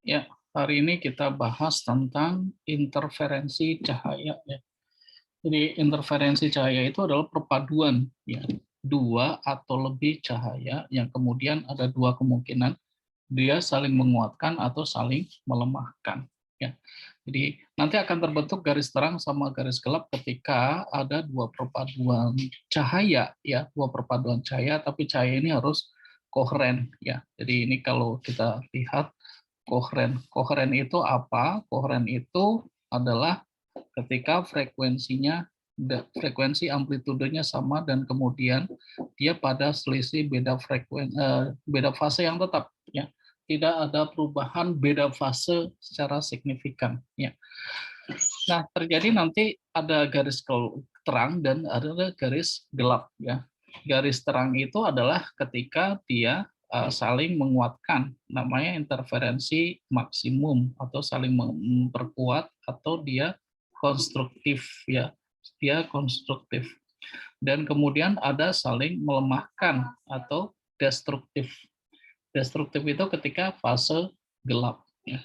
Ya, hari ini kita bahas tentang interferensi cahaya ya. Jadi interferensi cahaya itu adalah perpaduan ya, dua atau lebih cahaya yang kemudian ada dua kemungkinan dia saling menguatkan atau saling melemahkan ya. Jadi nanti akan terbentuk garis terang sama garis gelap ketika ada dua perpaduan cahaya ya, dua perpaduan cahaya tapi cahaya ini harus koheren ya. Jadi ini kalau kita lihat koheren. Koheren itu apa? Koheren itu adalah ketika frekuensi amplitudenya sama dan kemudian dia pada selisih beda fase yang tetap ya. Tidak ada perubahan beda fase secara signifikan ya. Nah, terjadi nanti ada garis terang dan ada garis gelap ya. Garis terang itu adalah ketika dia saling menguatkan, namanya interferensi maksimum atau saling memperkuat atau dia konstruktif ya. Dia konstruktif. Dan kemudian ada saling melemahkan atau destruktif. Destruktif itu ketika fase gelap ya.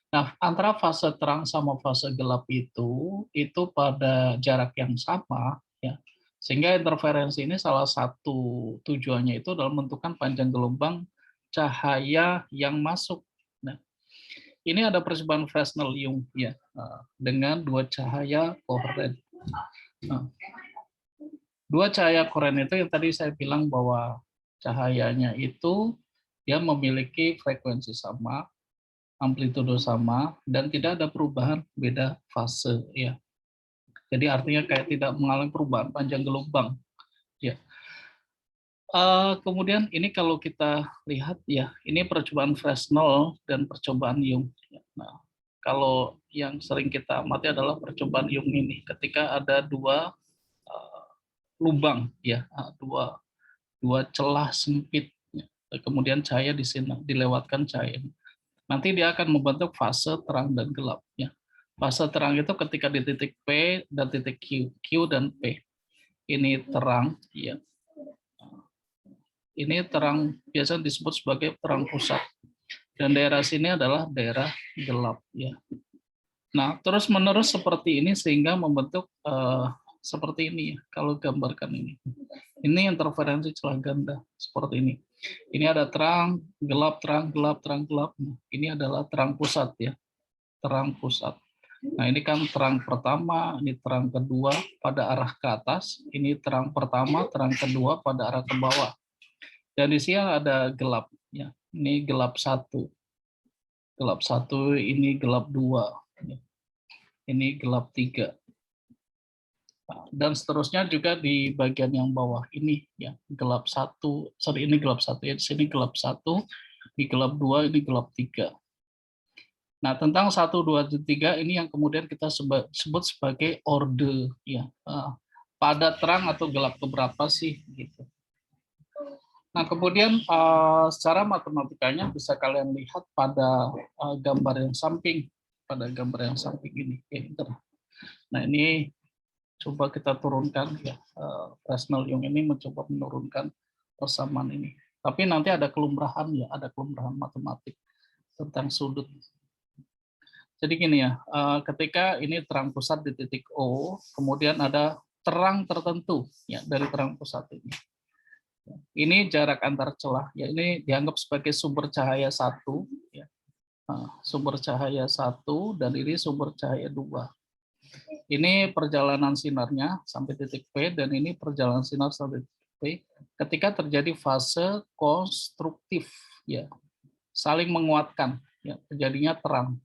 Nah, antara fase terang sama fase gelap itu pada jarak yang sama, ya. Sehingga interferensi ini salah satu tujuannya itu adalah menentukan panjang gelombang cahaya yang masuk. Nah, ini ada percobaan Fresnel-Young ya, dengan dua cahaya koheren. Nah, dua cahaya koheren itu yang tadi saya bilang bahwa cahayanya itu dia memiliki frekuensi sama, amplitudo sama, dan tidak ada perubahan beda fase ya. Jadi artinya kayak tidak mengalami perubahan panjang gelombang ya. Kemudian ini kalau kita lihat ya, ini percobaan Fresnel dan percobaan Young. Nah, kalau yang sering kita amati adalah percobaan Young ini, ketika ada dua lubang ya, dua celah sempit, ya. Kemudian cahaya di sini dilewatkan cahaya. Nanti dia akan membentuk fase terang dan gelap ya. Fase terang itu ketika di titik P dan titik Q, Q dan P. Ini terang ya. Ini terang biasa disebut sebagai terang pusat. Dan daerah sini adalah daerah gelap ya. Nah, terus-menerus seperti ini sehingga membentuk seperti ini ya, kalau gambarkan ini. Ini interferensi celah ganda seperti ini. Ini ada terang, gelap, terang, gelap, terang, gelap. Nah, ini adalah terang pusat ya, terang pusat. Nah, ini kan terang pertama, ini terang kedua pada arah ke atas, ini terang pertama, terang kedua pada arah ke bawah. Dan di sini ada gelap ya. Ini gelap satu. Gelap satu, ini gelap dua. Ini gelap tiga. Dan seterusnya juga di bagian yang bawah ini ya, gelap satu, sorry ini gelap satu ya, di sini gelap satu, di gelap dua, ini gelap tiga. Nah, tentang 1, 2, 3 ini yang kemudian kita sebut sebagai orde ya. Pada terang atau gelap keberapa sih gitu. Nah, kemudian secara matematikanya bisa kalian lihat pada gambar yang samping, pada gambar yang samping ini. Nah, ini coba kita turunkan ya. Fresnel-Young ini mencoba menurunkan persamaan ini. Tapi nanti ada kelumrahan ya, ada kelumrahan matematik tentang sudut. Jadi gini ya, ketika ini terang pusat di titik O, kemudian ada terang tertentu ya dari terang pusat ini. Ini jarak antar celah, ya ini dianggap sebagai sumber cahaya satu, ya. Sumber cahaya satu dan ini sumber cahaya dua. Ini perjalanan sinarnya sampai titik P dan ini perjalanan sinar sampai titik P ketika terjadi fase konstruktif, ya, saling menguatkan, ya, terjadinya terang.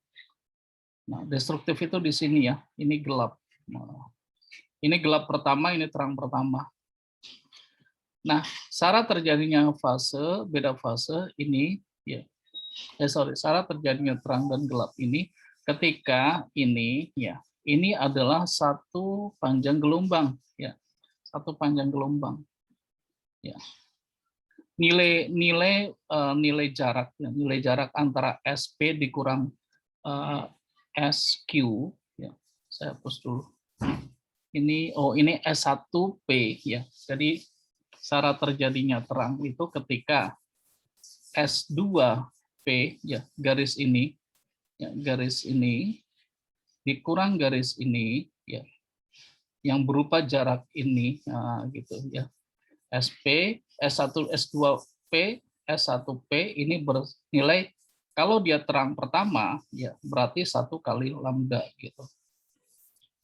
Nah, destruktif itu di sini ya, ini gelap. Nah, ini gelap pertama, ini terang pertama. Nah, syarat terjadinya fase, beda fase ini, ya, syarat terjadinya terang dan gelap ini ketika ini, ya, ini adalah satu panjang gelombang, ya, satu panjang gelombang, ya. Nilai jarak, ya, nilai jarak antara SP dikurang SQ, ya, saya hapus dulu. Ini S1P, ya. Jadi syarat terjadinya terang itu ketika S2P ya, garis ini ya, garis ini dikurang garis ini, ya, yang berupa jarak ini, nah, gitu ya. SP, S1, S2P, S1P ini bernilai, kalau dia terang pertama, ya berarti 1 kali lambda gitu.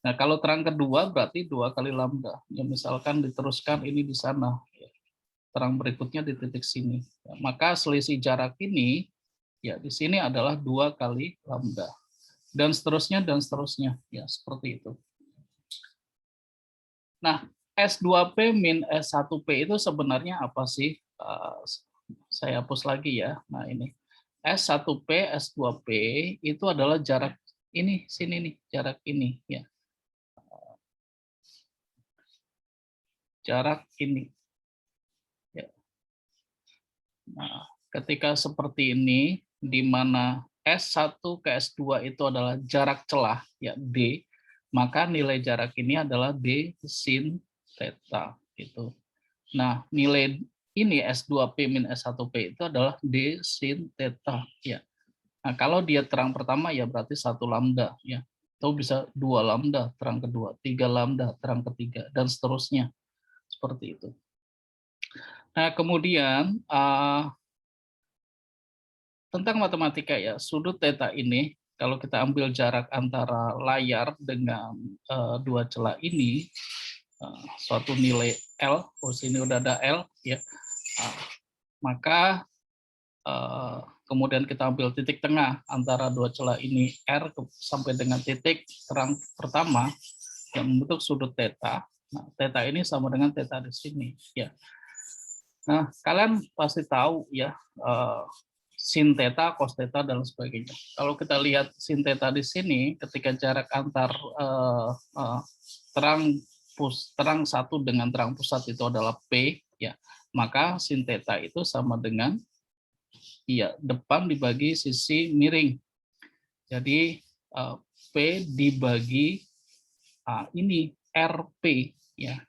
Nah, kalau terang kedua berarti 2 kali lambda. Ya, misalkan diteruskan ini di sana, ya, terang berikutnya di titik sini. Ya, maka selisih jarak ini, ya di sini adalah 2 kali lambda. Dan seterusnya, ya seperti itu. Nah, S2P min S1P itu sebenarnya apa sih? Saya hapus lagi ya. Nah, ini S1P, S2P itu adalah jarak ini, sini nih, jarak ini ya. Jarak ini. Ya. Nah, ketika seperti ini, di mana S1 ke S2 itu adalah jarak celah, ya D, maka nilai jarak ini adalah D sin theta. Gitu. Nah, nilai ini S2P min S1P itu adalah D sin theta. Ya. Nah, kalau dia terang pertama, ya berarti 1 lambda. Ya. Atau bisa 2 lambda terang kedua, 3 lambda terang ketiga, dan seterusnya. Seperti itu. Nah, kemudian tentang matematika ya, sudut theta ini kalau kita ambil jarak antara layar dengan dua celah ini, suatu nilai L, sini udah ada L ya, maka kemudian kita ambil titik tengah antara dua celah ini R sampai dengan titik terang pertama yang membentuk sudut theta. Nah, theta ini sama dengan theta di sini ya. Nah, kalian pasti tahu ya, sin theta, cos theta, dan sebagainya. Kalau kita lihat sin theta di sini, ketika jarak antar terang satu dengan terang pusat itu adalah P, ya, maka sin theta itu sama dengan ya depan dibagi sisi miring. Jadi P dibagi ini RP, ya.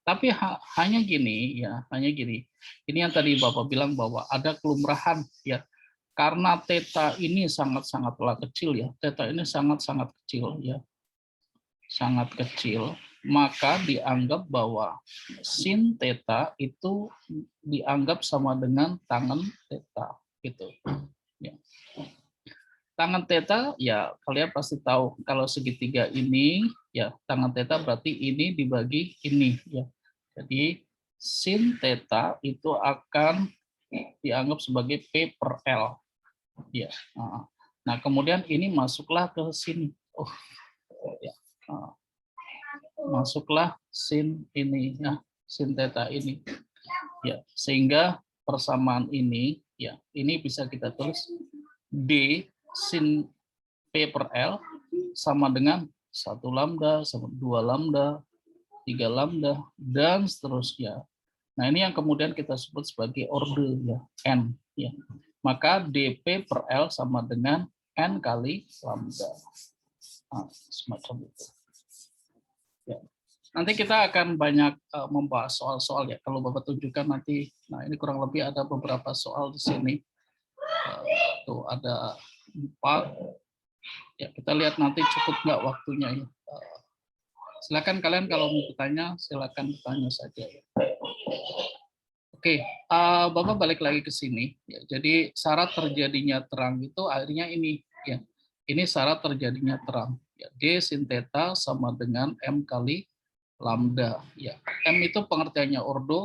Tapi hanya gini ya, hanya gini. Ini yang tadi Bapak bilang bahwa ada kelumrahan ya. Karena theta ini sangat-sangatlah kecil ya. Theta ini sangat-sangat kecil ya. Sangat kecil, maka dianggap bahwa sin theta itu dianggap sama dengan tangan theta gitu. Ya. Tangan theta ya kalian pasti tahu kalau segitiga ini ya tangan theta berarti ini dibagi ini ya. Jadi sin theta itu akan dianggap sebagai P per L ya. Nah, kemudian ini masuklah ke sini. Ya. Masuklah sin ini ya, sin theta ini. Ya, sehingga persamaan ini ya, ini bisa kita tulis D sin P per L sama dengan 1 lambda, sama 2 lambda, 3 lambda, dan seterusnya. Nah, ini yang kemudian kita sebut sebagai orde ya, N. Ya. Maka dP per L sama dengan N kali lambda. Nah, semacam itu. Ya. Nanti kita akan banyak membahas soal-soal ya. Kalau Bapak tunjukkan nanti, nah ini kurang lebih ada beberapa soal di sini. Tuh ada 4. Ya, kita lihat nanti cukup nggak waktunya ya. Silakan kalian kalau mau bertanya, silakan bertanya saja ya. Oke, Bapak balik lagi ke sini. Ya, jadi syarat terjadinya terang itu akhirnya ini ya. Ini syarat terjadinya terang. Ya, D sin theta sama dengan M kali lambda. Ya, M itu pengertiannya ordo.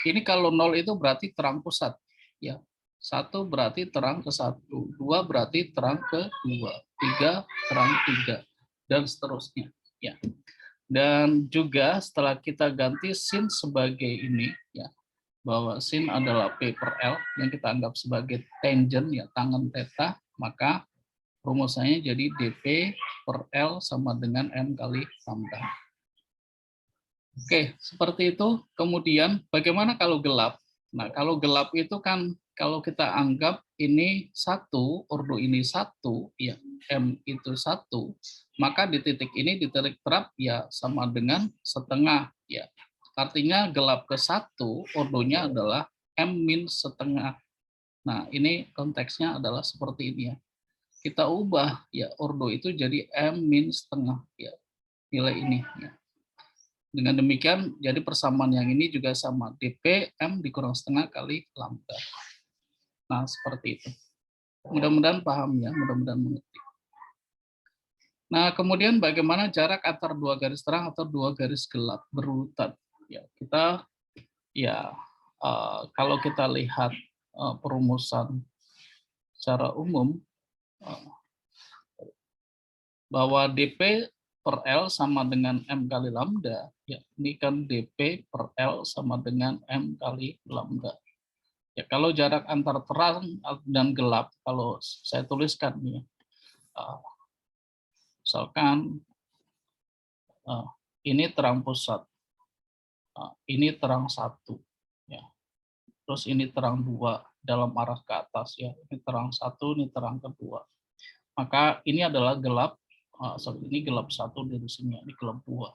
Ini kalau 0 itu berarti terang pusat. Ya, 1 berarti terang ke 1, 2 berarti terang ke 2, 3 terang 3, dan seterusnya. Ya. Dan juga setelah kita ganti sin sebagai ini, ya, bahwa sin adalah P per L yang kita anggap sebagai tangent ya tangan theta, maka rumusannya jadi dP per L sama dengan M kali lambda. Oke, seperti itu. Kemudian bagaimana kalau gelap? Nah, kalau gelap itu kan kalau kita anggap ini 1, ordo ini 1, ya M itu 1, maka di titik ini di titik terap ya sama dengan setengah ya. Artinya gelap ke 1 ordonya adalah M min setengah. Nah, ini konteksnya adalah seperti ini ya. Kita ubah ya ordo itu jadi M min setengah ya, nilai ini ya. Dengan demikian jadi persamaan yang ini juga sama, dp M dikurang setengah kali lambda. Nah, seperti itu. Mudah-mudahan paham ya, mudah-mudahan mengerti. Nah, kemudian bagaimana jarak antar dua garis terang atau dua garis gelap berurutan? Ya, kita ya kalau kita lihat perumusan secara umum bahwa dp per L sama dengan M kali lambda, ya ini kan dp per L sama dengan M kali lambda. Ya, kalau jarak antar terang dan gelap, kalau saya tuliskan ya, misalkan ini terang pusat, ini terang satu, ya. Terus ini terang dua dalam arah ke atas ya, ini terang satu, ini terang kedua. Maka ini adalah gelap, ini gelap satu dari sini, ini gelap dua,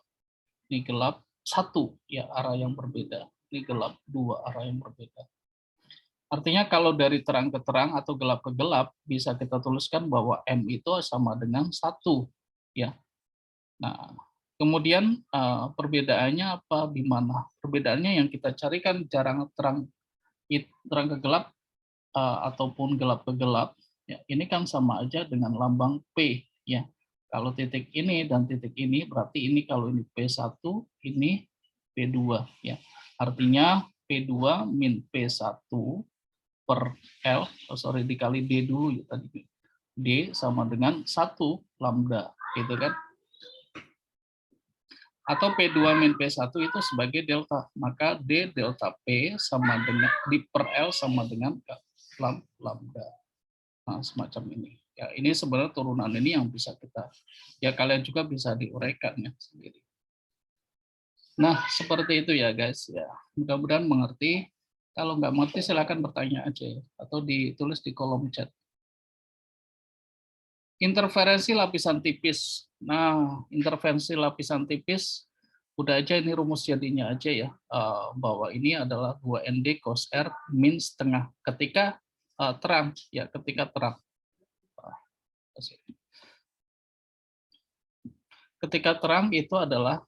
ini gelap satu ya arah yang berbeda, ini gelap dua arah yang berbeda. Artinya kalau dari terang ke terang atau gelap ke gelap bisa kita tuliskan bahwa M itu sama dengan satu ya. Nah, kemudian perbedaannya apa di mana? Perbedaannya yang kita carikan jarak terang ke gelap ataupun gelap ke gelap, ya, ini kan sama aja dengan lambang P ya. Kalau titik ini dan titik ini berarti ini kalau ini P1, ini P2 ya. Artinya P2 min P1 per L, dikali D dulu ya tadi. D sama dengan 1 lambda gitu kan. Atau P2 min P1 itu sebagai delta. Maka D delta P sama dengan di per L sama dengan lambda. Nah, semacam ini. Ya, ini sebenarnya turunan ini yang bisa kita, ya kalian juga bisa diuraikan ya sendiri. Nah, seperti itu ya guys. Ya, mudah-mudahan mengerti. Kalau nggak mengerti silakan bertanya aja ya, atau ditulis di kolom chat. Interferensi lapisan tipis. Nah, interferensi lapisan tipis, udah aja ini rumus jadinya aja ya, bahwa ini adalah 2ND cos R min setengah ketika terang, ya ketika terang. Ketika terang itu adalah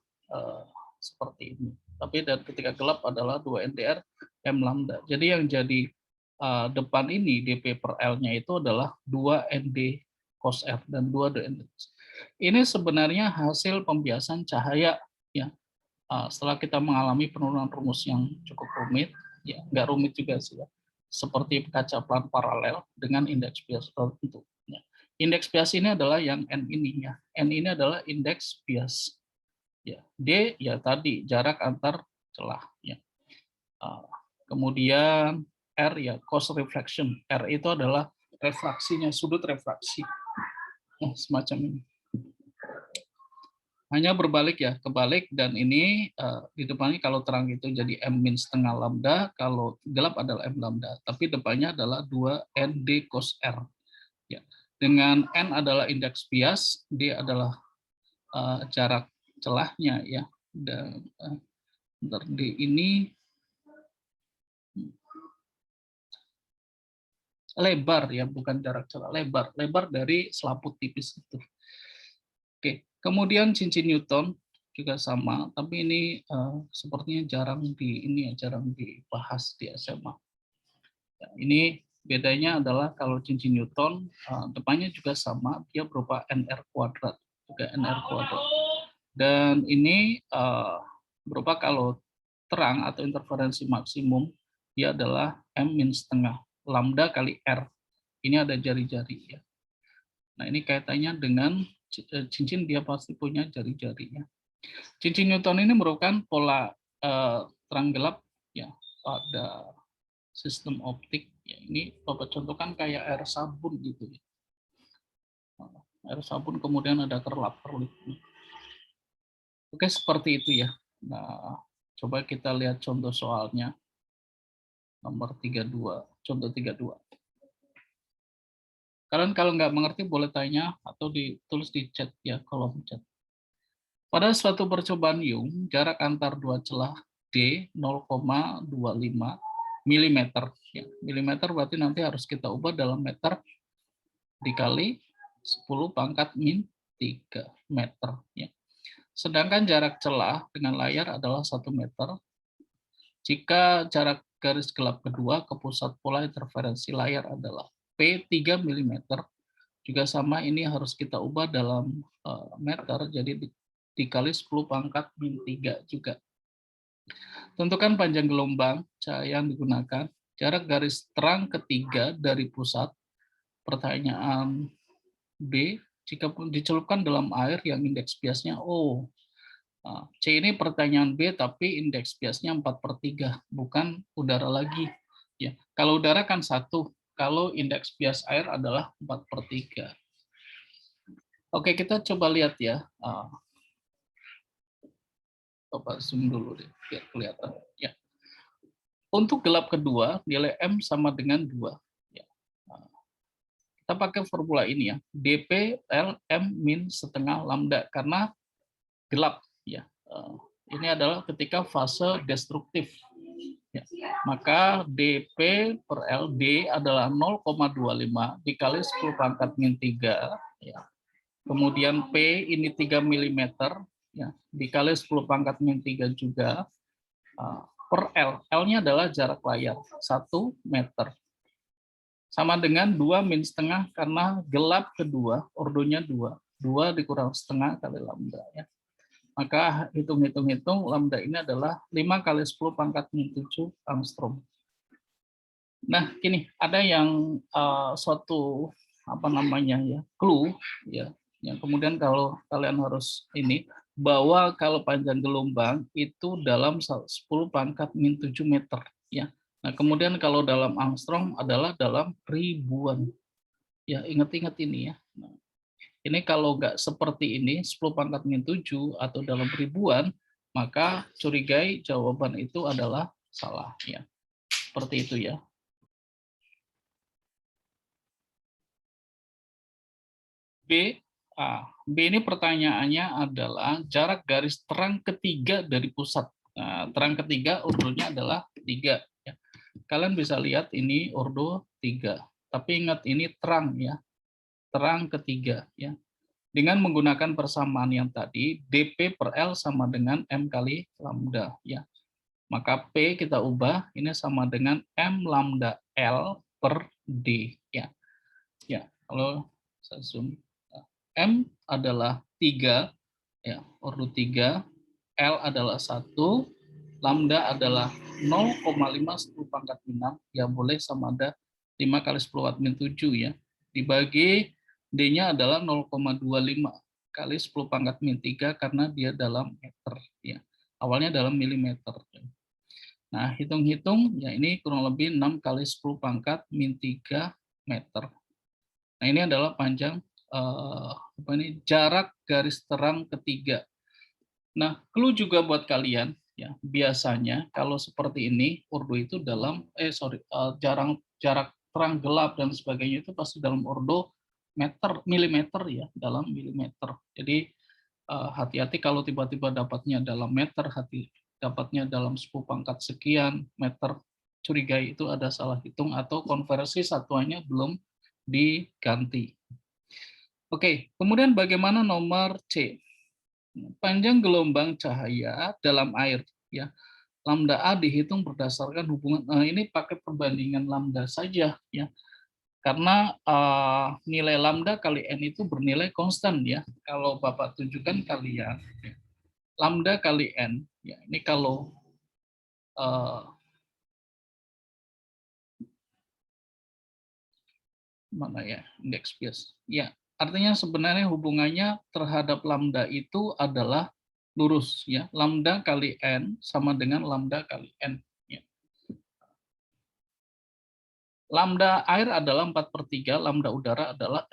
seperti ini. Tapi dan ketika gelap adalah 2NDR M lambda. Jadi yang jadi depan ini dP per L-nya itu adalah 2ND cos R dan 2ND. Ini sebenarnya hasil pembiasan cahaya ya. Setelah kita mengalami penurunan rumus yang cukup rumit, ya nggak rumit juga sih ya. Seperti kaca pelan paralel dengan indeks bias tertentu. Ya. Indeks bias ini adalah yang N ini ya. N ini adalah indeks bias. Ya. D ya tadi jarak antar celah ya. Kemudian R ya cos reflection. R itu adalah refraksinya, sudut refraksi. Semacam ini. Hanya berbalik ya, kebalik, dan ini di depannya kalau terang itu jadi M min setengah lambda, kalau gelap adalah M lambda, tapi depannya adalah 2ND cos R. Ya. Dengan N adalah indeks bias, D adalah jarak celahnya ya, dan D ini lebar ya, bukan jarak celah, lebar dari selaput tipis itu. Oke, kemudian cincin Newton juga sama, tapi ini sepertinya jarang dibahas di SMA. Ya, ini bedanya adalah kalau cincin Newton depannya juga sama, dia berupa nr kuadrat, juga nr kuadrat. Dan ini berupa kalau terang atau interferensi maksimum dia adalah M min setengah lambda kali R. Ini ada jari-jari ya. Nah, ini kaitannya dengan cincin, dia pasti punya jari-jarinya. Cincin Newton ini merupakan pola terang gelap ya pada sistem optik. Ya, ini Bapak contohkan kayak air sabun gitu ya. Air sabun kemudian ada kerlap-kerlip. Oke, seperti itu ya. Nah, coba kita lihat contoh soalnya. Nomor 32, contoh 32. Kalian kalau nggak mengerti boleh tanya atau ditulis di chat ya, kolom chat. Pada suatu percobaan Young, jarak antar dua celah D 0,25 milimeter. Ya, milimeter berarti nanti harus kita ubah dalam meter dikali 10 pangkat min 3 meter. Ya. Sedangkan jarak celah dengan layar adalah 1 meter. Jika jarak garis gelap kedua ke pusat pola interferensi layar adalah P3 mm, juga sama, ini harus kita ubah dalam meter, jadi dikali 10 pangkat min 3 juga. Tentukan panjang gelombang cahaya yang digunakan, jarak garis terang ketiga dari pusat. Pertanyaan B, jika dicelupkan dalam air yang indeks biasnya O. C ini pertanyaan B, tapi indeks biasnya 4/3, bukan udara lagi. Ya, kalau udara kan 1, kalau indeks bias air adalah 4/3. Oke, kita coba lihat ya. Coba zoom dulu deh, biar kelihatan. Ya. Untuk gelap kedua, nilai M sama dengan 2. Ya. Kita pakai formula ini ya, dp L M min setengah lambda, karena gelap. Ya. Ini adalah ketika fase destruktif. Ya. Maka dp per L, D adalah 0,25 dikali 10 pangkat min 3. Ya. Kemudian P ini 3 mm, ya, dikali 10 pangkat min 3 juga, per L. L-nya adalah jarak layar, 1 meter. Sama dengan 2 min setengah, karena gelap kedua, ordonya 2. 2 dikurang setengah kali lambda. Ya. Maka hitung-hitung lambda ini adalah 5 kali 10 pangkat min 7 angstrom. Nah, gini, ada yang suatu clue ya, yang kemudian kalau kalian harus ini, bahwa kalau panjang gelombang itu dalam 10 pangkat min 7 meter ya. Nah, kemudian kalau dalam angstrom adalah dalam ribuan. Ya, ingat-ingat ini ya. Nah, ini kalau nggak seperti ini 10 pangkat min 7 atau dalam ribuan, maka curigai jawaban itu adalah salah ya. Seperti itu ya. B. B ini pertanyaannya adalah jarak garis terang ketiga dari pusat. Nah, terang ketiga ordonya adalah 3. Ya. Kalian bisa lihat ini ordo 3. Tapi ingat ini terang ya, terang ketiga ya. Dengan menggunakan persamaan yang tadi, dp per L sama dengan M kali lambda ya. Maka P kita ubah, ini sama dengan M lambda L per D ya. Ya, kalau saya zoom, M adalah 3, ya, ordo 3, L adalah 1, lambda adalah 0,5 10 pangkat min 6, ya boleh sama ada 5 kali 10 watt min 7 ya. Dibagi D-nya adalah 0,25 kali 10 pangkat min 3 karena dia dalam meter ya. Awalnya dalam milimeter. Nah, hitung-hitung ya ini kurang lebih 6 kali 10 pangkat min 3 meter. Nah, ini adalah panjang jarak garis terang ketiga. Nah, clue juga buat kalian ya. Biasanya kalau seperti ini ordo itu dalam jarak terang gelap dan sebagainya itu pasti dalam ordo milimeter ya, dalam milimeter. Jadi hati-hati kalau tiba-tiba dapatnya dalam meter, dapatnya dalam 10 pangkat sekian meter, curigai itu ada salah hitung atau konversi satuannya belum diganti. Oke, kemudian bagaimana nomor C? Panjang gelombang cahaya dalam air ya. Lambda A dihitung berdasarkan hubungan ini pakai perbandingan lambda saja ya. Karena nilai lambda kali n itu bernilai konstan ya. Kalau Bapak tunjukkan kalian ya. Lambda kali n ya. Ini kalau mana ya indeks bias ya. Artinya sebenarnya hubungannya terhadap lambda itu adalah lurus ya. Lambda kali n sama dengan lambda kali n. Ya. Lambda air adalah 4/3, lambda udara adalah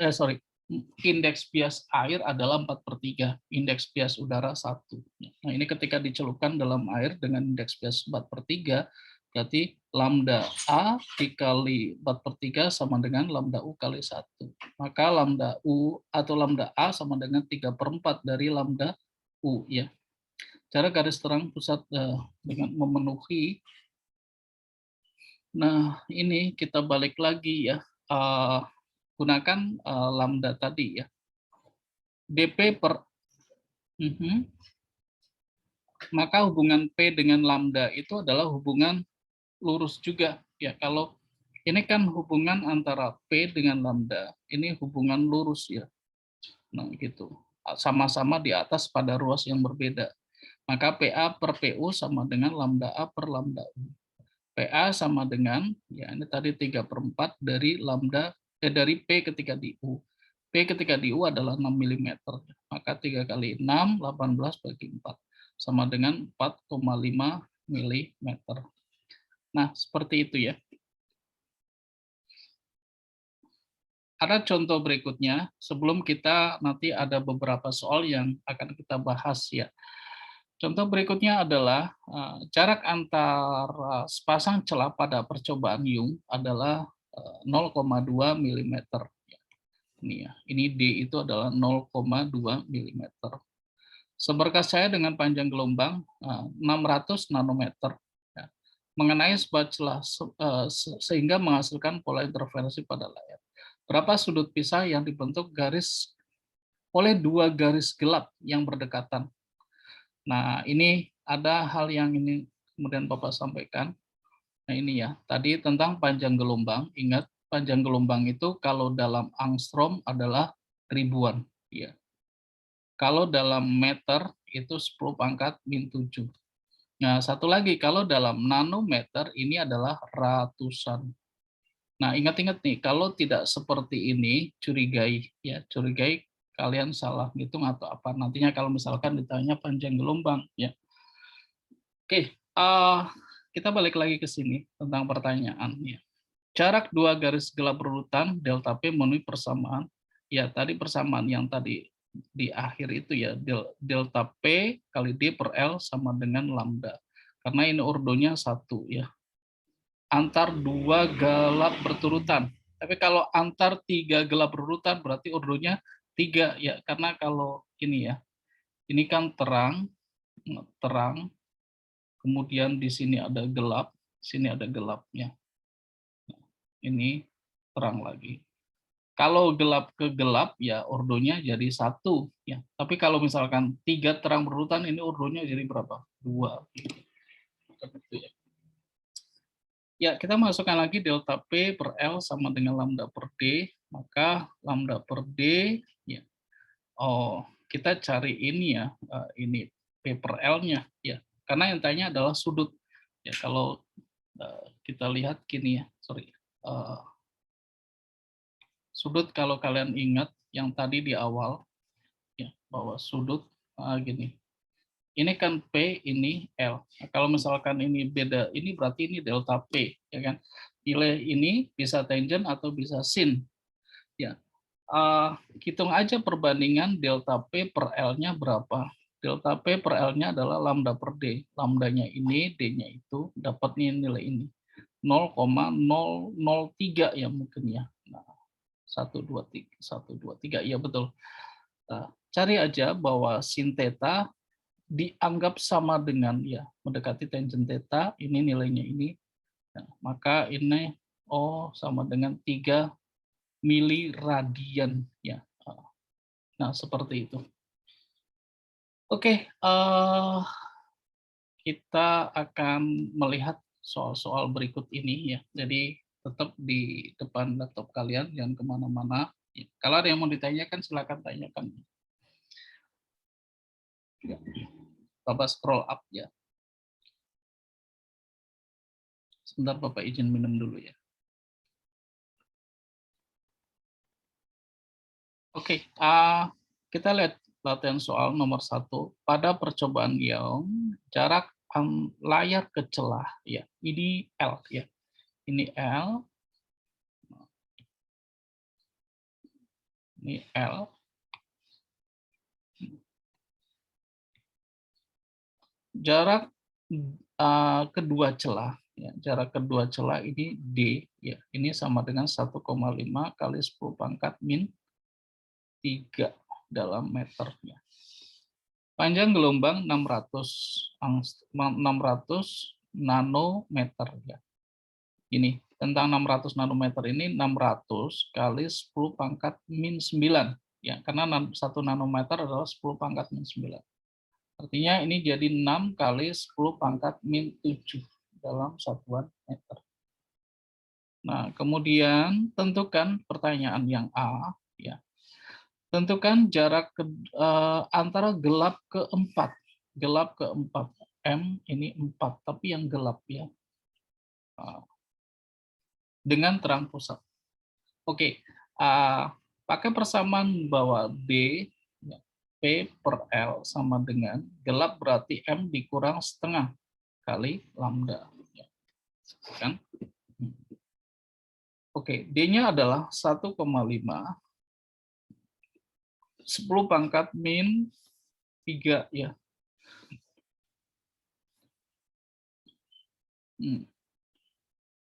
indeks bias air adalah 4/3, indeks bias udara 1. Nah, ini ketika dicelupkan dalam air dengan indeks bias 4/3, berarti lambda A dikali 4/3 sama dengan lambda U kali 1. Maka lambda U atau lambda A sama dengan 3/4 dari lambda U ya. Cara garis terang pusat dengan memenuhi Nah, ini kita balik lagi ya, gunakan lambda tadi ya. dP per maka hubungan P dengan lambda itu adalah hubungan lurus juga ya. Kalau ini kan hubungan antara P dengan lambda, ini hubungan lurus ya. Nah, gitu. Sama-sama di atas pada ruas yang berbeda. Maka PA per PU sama dengan lambda A per lambda U. PA sama dengan, ya ini tadi 3/4 dari lambda, dari P ketika di U. P ketika di U adalah 6 mm. Maka 3 kali 6, 18 bagi 4. Sama dengan 4,5 mm. Nah, seperti itu ya. Ada contoh berikutnya, sebelum kita nanti ada beberapa soal yang akan kita bahas ya. Contoh berikutnya adalah jarak antara sepasang celah pada percobaan Young adalah 0,2 mm. Ini ya, ini D itu adalah 0,2 mm. Seberkas cahaya dengan panjang gelombang 600 nanometer ya, mengenai sebuah celah sehingga menghasilkan pola interferensi pada layar. Berapa sudut pisah yang dibentuk garis oleh dua garis gelap yang berdekatan? Nah, ini ada hal yang ini kemudian Bapak sampaikan. Nah, ini ya, tadi tentang panjang gelombang. Ingat, panjang gelombang itu kalau dalam angstrom adalah ribuan. Ya. Kalau dalam meter itu 10⁻⁷. Nah, satu lagi, kalau dalam nanometer ini adalah ratusan. Nah, ingat-ingat nih, kalau tidak seperti ini, curigai ya, curigai kalian salah ngitung atau apa. Nantinya kalau misalkan ditanya panjang gelombang ya. Oke, kita balik lagi ke sini tentang pertanyaan ya. Jarak dua garis gelap berurutan delta P memenuhi persamaan. Ya, tadi persamaan yang tadi di akhir itu ya, delta P kali D per L sama dengan lambda. Karena ini ordonya 1 ya. Antar dua gelap berturutan. Tapi kalau antar 3 gelap berurutan berarti ordonya 3 ya, karena kalau ini ya, ini kan terang, kemudian di sini ada gelap, sini ada gelapnya. Ini terang lagi. Kalau gelap ke gelap ya ordonya jadi 1 ya. Tapi kalau misalkan 3 terang berurutan ini ordonya jadi berapa? 2. Gitu ya. Ya, kita masukkan lagi delta P per L sama dengan lambda per D, maka lambda per D ya. Oh, kita cari ini ya, ini P per L-nya ya. Karena yang tanya adalah sudut. Ya, kalau kita lihat gini ya, sorry. Sudut kalau kalian ingat yang tadi di awal ya, bahwa sudut gini. Ini kan P, ini L. Nah, kalau misalkan ini beda, ini berarti ini delta P, ya kan? Nilai ini bisa tangent atau bisa sin. Ya, hitung aja perbandingan delta P per L-nya berapa. Delta P per L-nya adalah lambda per D. Lambdanya ini, D-nya itu, dapatnya nilai ini. 0,003 ya mungkin ya. Nah, 1, 2, 3, ya betul. Nah, cari aja bahwa sin theta dianggap sama dengan ya mendekati tangent theta, ini nilainya ini. Nah, maka ini sama dengan 3 miliradian ya. Nah, seperti itu. Oke, kita akan melihat soal-soal berikut ini ya. Jadi tetap di depan laptop kalian, jangan kemana-mana. Kalau ada yang mau ditanyakan, silakan tanyakan. Ya. Bapak scroll up ya. Sebentar Bapak izin minum dulu ya. Oke, kita lihat latihan soal nomor 1. Pada percobaan Young, jarak layar ke celah ya. Ini L ya. Ini L. Ini L. Jarak kedua celah ya. Jarak kedua celah ini D ya. Ini sama dengan 1,5 kali 10⁻⁻³ dalam meternya. Panjang gelombang 600 nanometer ya. Ini tentang 600 nanometer ini 600 kali 10 pangkat min 9. Ya, karena 1 nanometer adalah 10 pangkat min 9. Artinya ini jadi 6 kali 10 pangkat min 7 dalam satuan meter. Nah, kemudian tentukan pertanyaan yang A, ya. Tentukan jarak antara gelap keempat. Gelap keempat. M ini 4, tapi yang gelap ya. Dengan terang pusat. Oke, pakai persamaan bahwa B, ya, P per L sama dengan gelap berarti M dikurang setengah kali lambda. Ya. Kan? Oke, D-nya adalah 1,5 10 pangkat min 3 ya.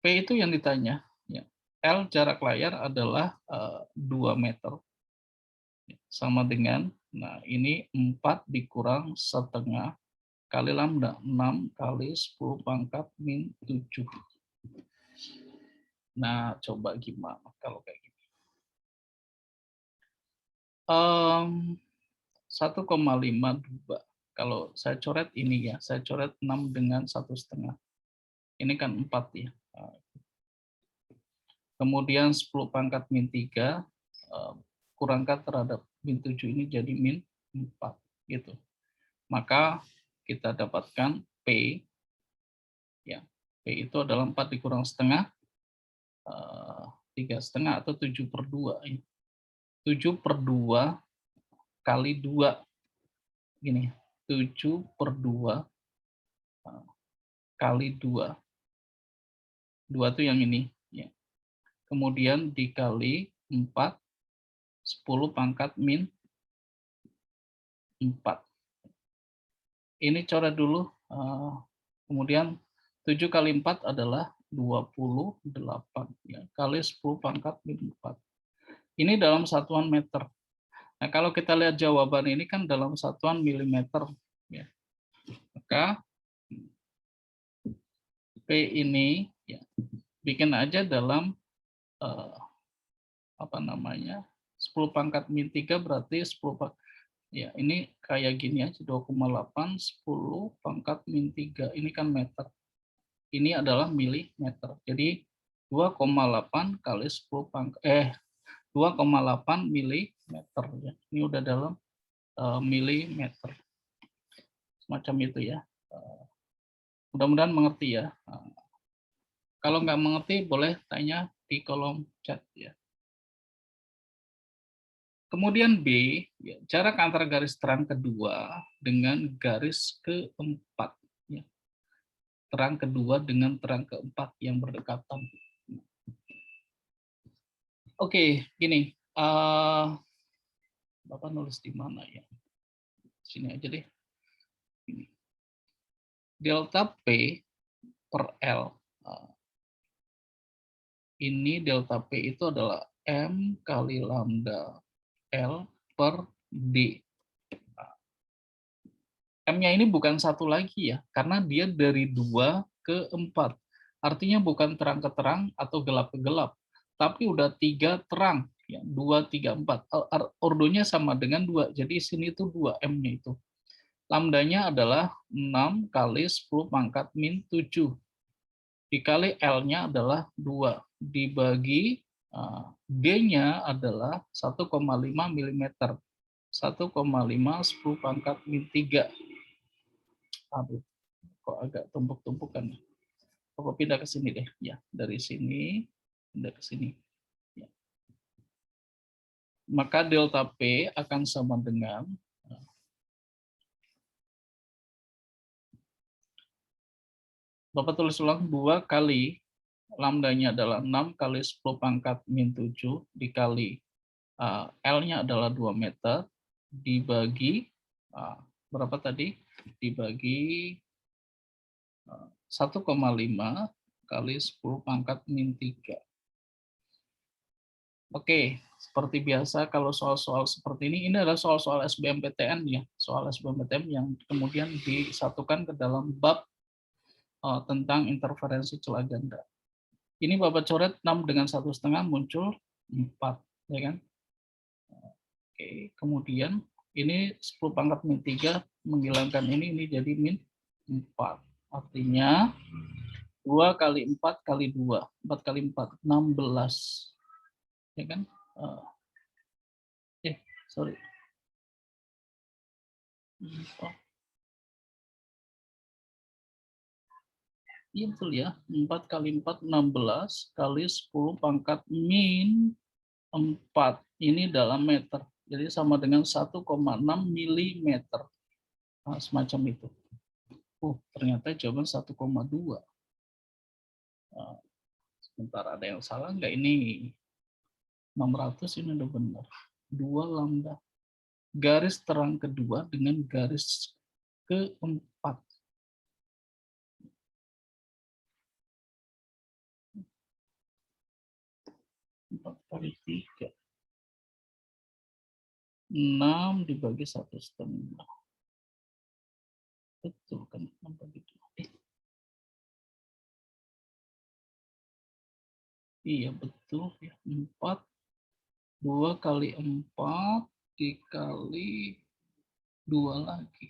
P itu yang ditanya. Ya. L jarak layar adalah 2 meter. Sama dengan, nah ini 4 dikurang setengah kali lambda. 6 kali 10 pangkat min 7. Nah, coba gimana kalau kayak gini. 1,52. Kalau saya coret ini ya, saya coret 6 dengan 1,5. Ini kan 4 ya. Kemudian 10 pangkat min 3, kurangkan terhadap min 7 ini jadi min 4. Gitu. Maka kita dapatkan P, ya, P itu adalah 4 dikurang setengah, 3,5 atau 7/2. 7/2 kali 2. Gini, 7/2 kali 2. 2 itu yang ini. Ya. Kemudian dikali 4, 10 pangkat min 4. Ini coret dulu. Kemudian 7 kali 4 adalah 28. Ya, kali 10 pangkat min 4. Ini dalam satuan meter. Nah, kalau kita lihat jawaban ini kan dalam satuan milimeter. Ya. Maka P ini ya, bikin aja dalam 10 pangkat min 3 berarti 10 pangkat. Ya, ini kayak gini aja, 2,8 10 pangkat min 3. Ini kan meter. Ini adalah milimeter. Jadi 2,8 kali 10 pangkat 2,8 milimeter ya. Ini udah dalam milimeter. Semacam itu ya. Mudah-mudahan mengerti ya. Kalau nggak mengerti boleh tanya di kolom chat ya. Kemudian B, ya, jarak antara garis terang kedua dengan garis keempat. Ya. Terang kedua dengan terang keempat yang berdekatan. Oke, gini. Bapak nulis di mana ya? Sini aja deh. Ini. Delta P per L. Ini delta P itu adalah M kali lambda L per D. M-nya ini bukan satu lagi ya, karena dia dari 2 ke 4. Artinya bukan terang ke terang atau gelap ke gelap, tapi udah 3 terang. Ya, 2, 3, 4. Ordonya sama dengan 2, jadi sini itu 2 M-nya itu. Lambdanya adalah 6 kali 10 pangkat min 7. Dikali L-nya adalah 2. Dibagi D-nya adalah 1,5 mm. 1,5 10 pangkat min 3. Aduh, kok agak tumpuk-tumpukan. Coba pindah ke sini deh. Ya, dari sini pindah ke sini. Ya. Maka delta P akan sama dengan Bapak tulis ulang 2 kali lambdanya adalah 6 kali 10 pangkat min 7 dikali L-nya adalah 2 meter dibagi berapa tadi? Dibagi 1,5 kali 10 pangkat min 3. Oke, seperti biasa kalau soal-soal seperti ini adalah soal-soal SBMPTN ya, soal SBMPTN yang kemudian disatukan ke dalam bab tentang interferensi celah ganda. Ini Bapak coret 6 dengan 1,5 muncul 4, ya kan? Oke, kemudian ini 10 pangkat min 3 menghilangkan ini jadi min 4. Artinya 2 kali 4 kali 2, 4 kali 4, 16. Ya kan? Sorry. Oh, iya betul ya. 4 kali 4, 16 kali 10 pangkat min 4. Ini dalam meter. Jadi sama dengan 1,6 milimeter. Nah, semacam itu. Ternyata jawaban 1,2. Sebentar, ada yang salah nggak ini? 600 ini udah benar. 2 lambda. Garis terang kedua dengan garis keempat. 4 kali 3. 6 dibagi 1,5. Betul kan? Begitu. Iya betul ya. 4, 2 kali 4 dikali 2 lagi.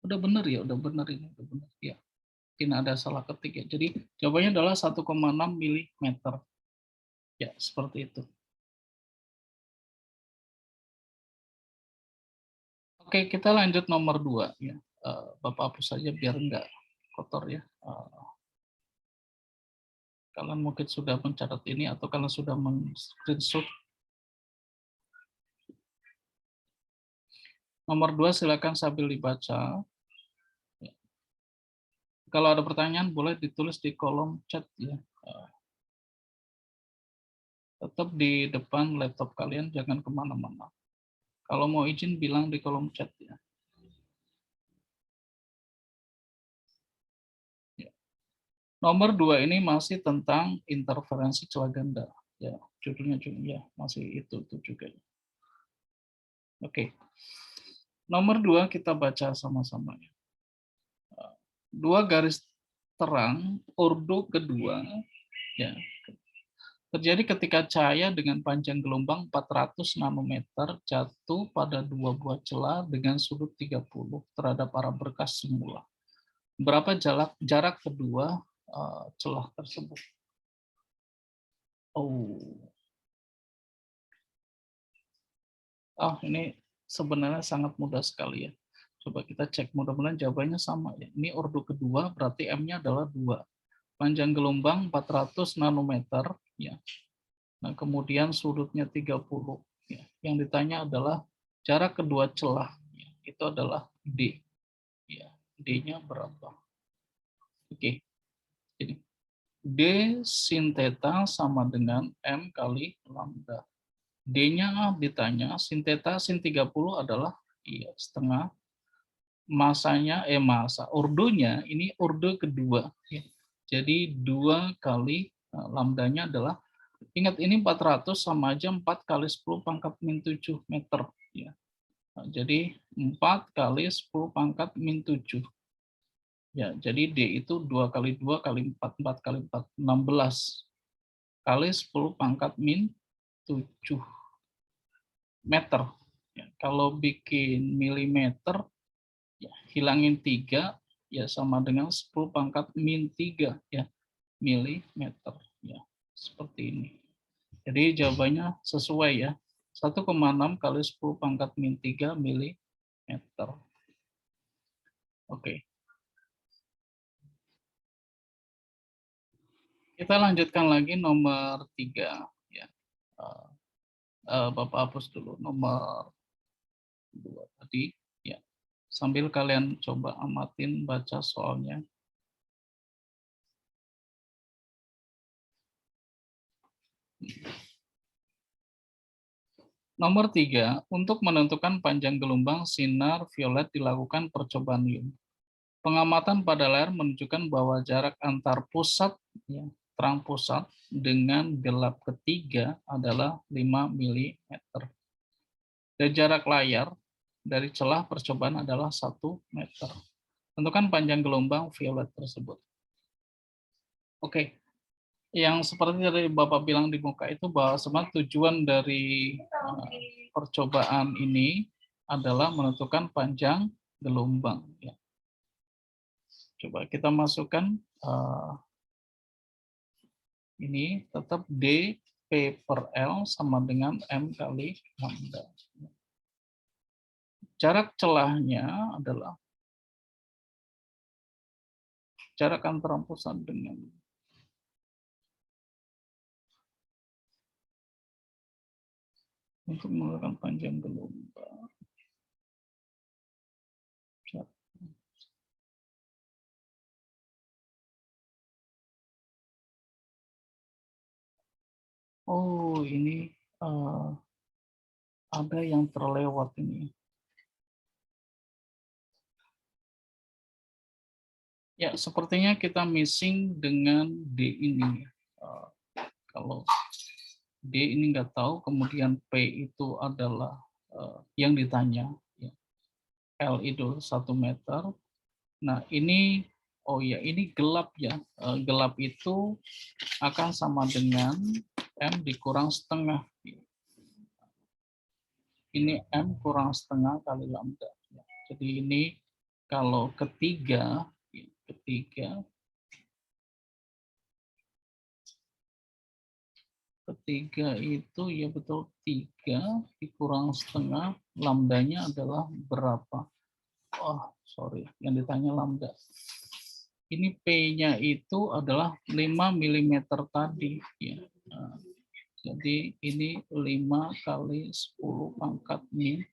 Udah benar ya, udah benar ini, udah benar ya. Mungkin ada salah ketik ya. Jadi jawabannya adalah 1,6 milimeter. Ya, seperti itu. Oke, kita lanjut nomor 2 ya. Bapak hapus saja biar enggak kotor ya. Kalian mungkin sudah mencatat ini atau kalian sudah men-screenshot. Nomor 2 silakan sambil dibaca. Kalau ada pertanyaan boleh ditulis di kolom chat ya. Tetap di depan laptop kalian, jangan kemana-mana. Kalau mau izin bilang di kolom chat ya. Nomor 2 ini masih tentang interferensi celah ganda. Ya, judulnya ya masih itu juga. Oke. Nomor 2 kita baca sama-sama. 2 garis terang ordo kedua ya. Terjadi ketika cahaya dengan panjang gelombang 400 nanometer jatuh pada 2 buah celah dengan sudut 30 terhadap arah berkas semula. Berapa jarak kedua celah tersebut? Ini sebenarnya sangat mudah sekali ya. Coba kita cek, mudah-mudahan jawabannya sama ya. Ini ordo kedua, berarti M-nya adalah 2. Panjang gelombang 400 nanometer ya. Nah, kemudian sudutnya 30 ya. Yang ditanya adalah jarak kedua celah ya. Itu adalah D. Ya, D-nya berapa? Oke. Jadi D sin theta sama dengan M kali lambda. D-nya ditanya, sin theta sin 30 adalah setengah. Masanya, ordonya, ini ordo kedua. Ya. Jadi 2 kali lambdanya adalah, ingat ini 400 sama aja 4 kali 10 pangkat min 7 meter. Ya. Nah, jadi 4 kali 10 pangkat min 7. Ya, jadi D itu 2 kali 2 kali 4, 4 kali 4, 16 kali 10 pangkat min 7 meter. Ya, kalau bikin milimeter, ya, hilangin 3, ya sama dengan 10 pangkat min 3, ya, milimeter. Ya, seperti ini. Jadi jawabannya sesuai ya. 1,6 kali 10 pangkat min 3 milimeter. Oke. Kita lanjutkan lagi nomor 3. Ya. Bapak hapus dulu nomor 2 tadi. Ya. Sambil kalian coba amatin baca soalnya. Nomor 3, untuk menentukan panjang gelombang sinar violet dilakukan percobaan Young. Pengamatan pada layar menunjukkan bahwa jarak antar pusat, ya, terang pusat dengan gelap ketiga adalah 5 mm. Dan jarak layar dari celah percobaan adalah 1 meter. Tentukan panjang gelombang violet tersebut. Oke, yang seperti tadi Bapak bilang di muka itu bahwa sebenarnya tujuan dari percobaan ini adalah menentukan panjang gelombang. Ya. Coba kita masukkan ini tetap D P per L sama dengan M kali lambda. Jarak celahnya adalah jarak antara pusat dengan untuk menentukan panjang gelombang. Oh, ini ada yang terlewat ini. Ya, sepertinya kita missing dengan D ini. Kalau D ini nggak tahu, kemudian P itu adalah yang ditanya. Ya. L itu 1 meter. Nah, ini, oh ya, ini gelap ya. Gelap itu akan sama dengan M dikurang setengah. Ini M kurang setengah kali lambda. Jadi ini kalau ketiga itu ya betul 3 dikurang setengah, lambdanya adalah berapa? Oh, sorry, yang ditanya lambda. Ini P-nya itu adalah 5 mm tadi. Ya. Nah, jadi ini 5 kali 10 pangkat min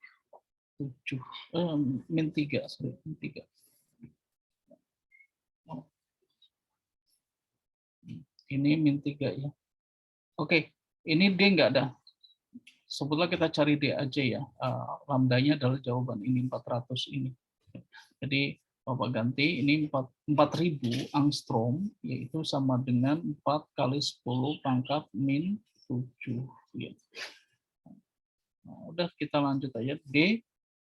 7, min 3, sorry, min 3. Oh. Ini min 3 ya. Oke, ini D nggak ada. Sebetulnya kita cari D aja ya. Lambdanya adalah jawaban ini 400 ini. Jadi Bapak ganti ini 4000 angstrom, yaitu sama dengan 4 kali 10 pangkat min 7. Ya. Nah, udah kita lanjut aja. D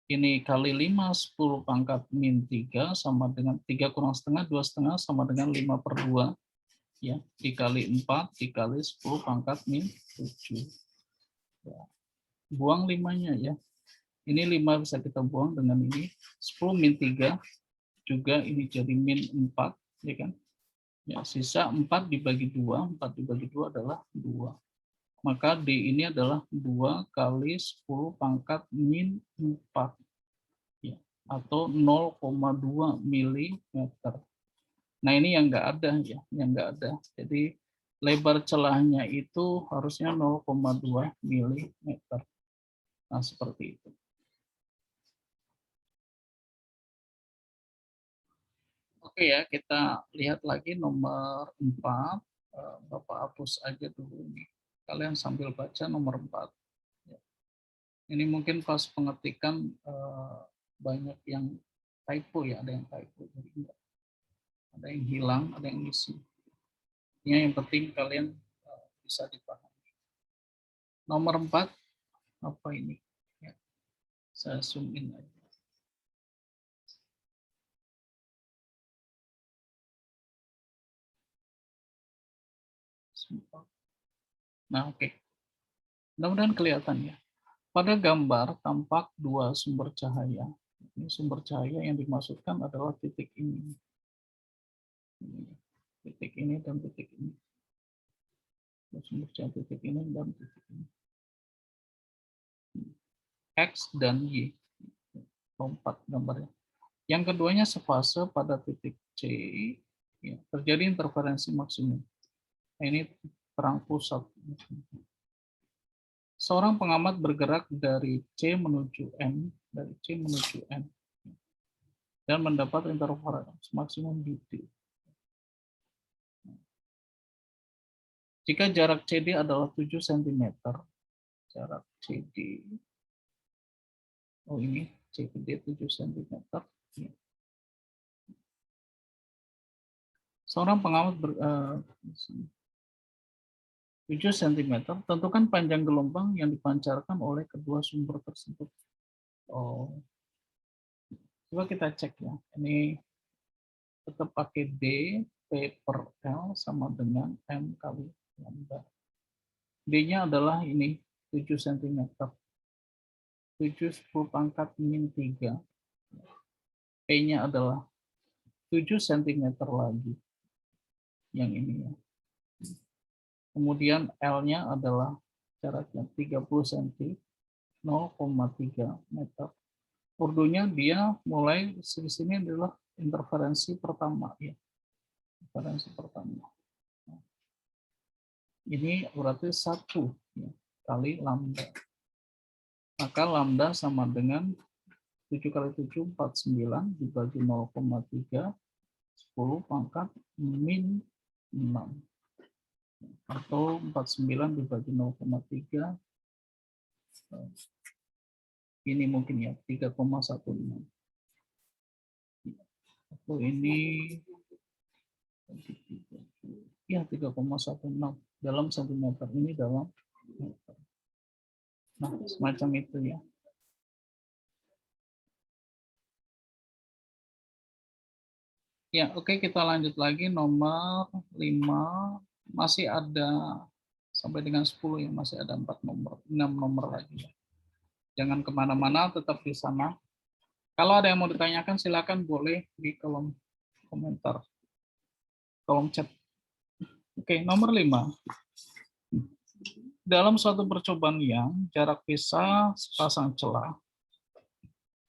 ini kali 5 10 pangkat min 3 sama dengan 3 kurang setengah 2 setengah sama dengan 5/2 ya, dikali 4 dikali 10 pangkat min 7. Ya. Buang 5-nya ya. Ini 5 bisa kita buang dengan ini. 10 min 3 juga ini jadi min 4 ya kan. Ya, sisa 4 dibagi 2, 4 dibagi 2 adalah 2. Maka D ini adalah 2 kali 10 pangkat min 4 ya, atau 0,2 mm. Nah, ini yang enggak ada ya, yang enggak ada. Jadi lebar celahnya itu harusnya 0,2 mm. Nah, seperti itu. Oke ya, kita lihat lagi nomor 4. Bapak hapus aja dulu ini. Kalian sambil baca nomor 4. Ini mungkin pas pengetikan banyak yang typo ya, ada yang typo. Jadi ada yang hilang, ada yang isi. Ini yang penting kalian bisa dipahami. Nomor 4, apa ini? Ya, saya zoom in aja. Nah, oke. Mudah-mudahan kelihatan ya. Pada gambar tampak dua sumber cahaya. Ini sumber cahaya yang dimaksudkan adalah titik ini. Titik ini dan titik ini. Sumber cahaya titik ini dan titik ini. X dan Y. Lompat gambarnya. Yang keduanya sefase pada titik C. Ya, terjadi interferensi maksimum. Nah, ini terang pusat. Seorang pengamat bergerak dari C menuju M, dari C menuju M, dan mendapat interferensi maksimum di D. Jika jarak CD adalah 7 cm, jarak CD, oh ini CD 7 cm. Seorang pengamat 7 cm, tentukan panjang gelombang yang dipancarkan oleh kedua sumber tersebut. Oh, coba kita cek ya. Ini tetap pakai D, P per L sama dengan M kali lambda. D-nya adalah ini 7 cm. 7 10 pangkat min 3. P-nya adalah 7 cm lagi. Yang ini ya. Kemudian L-nya adalah jaraknya 30 cm, 0,3 meter. Ordonya dia mulai di sini adalah interferensi pertama ya. Interferensi pertama. Ini berarti 1 ya, kali lambda. Maka lambda sama dengan 7 kali 7 49 dibagi 0,3 10 pangkat min 6. Atau 49 dibagi 0,3 ini mungkin ya 3,16. Atau ini ya 3,16 dalam sentimeter, ini dalam meter. Nah, semacam itu ya. Ya, oke, kita lanjut lagi nomor 5. Masih ada sampai dengan 10 ya, masih ada 6 nomor lagi. Jangan kemana-mana, tetap di sana. Kalau ada yang mau ditanyakan, silakan boleh di kolom komentar, kolom chat. Oke, nomor 5. Dalam suatu percobaan yang jarak pisah sepasang celah,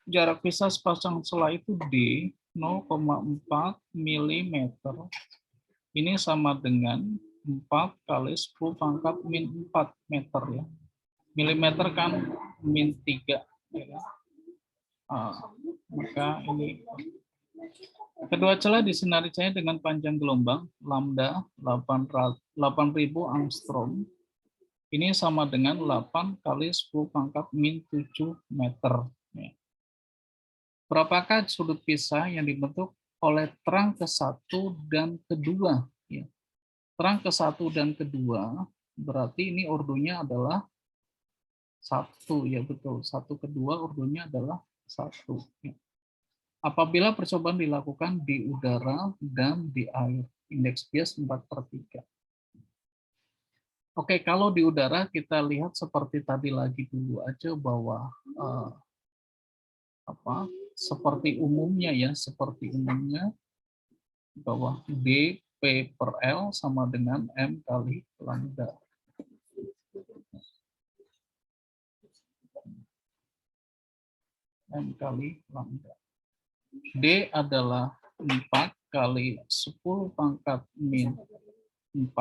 jarak pisah sepasang celah itu D 0,4 mm. Ini sama dengan 4 kali 10 pangkat min 4 meter ya. Milimeter kan min 3 ya. Maka ini kedua celah disinari cahaya dengan panjang gelombang lambda 8.000 angstrom. Ini sama dengan 8 kali 10 pangkat min 7 meter. Ya. Berapakah sudut pisah yang dibentuk oleh terang ke-1 dan kedua? Ya. Terang ke-1 dan kedua, berarti ini ordonya adalah 1, ya betul. 1 kedua ordonya adalah 1. Ya. Apabila percobaan dilakukan di udara dan di air, indeks bias 4/3. Oke, kalau di udara kita lihat seperti tadi lagi dulu aja bahwa seperti umumnya ya, bahwa D P per L sama dengan M kali lambda. M kali lambda. D adalah 4 kali 10 pangkat min 4.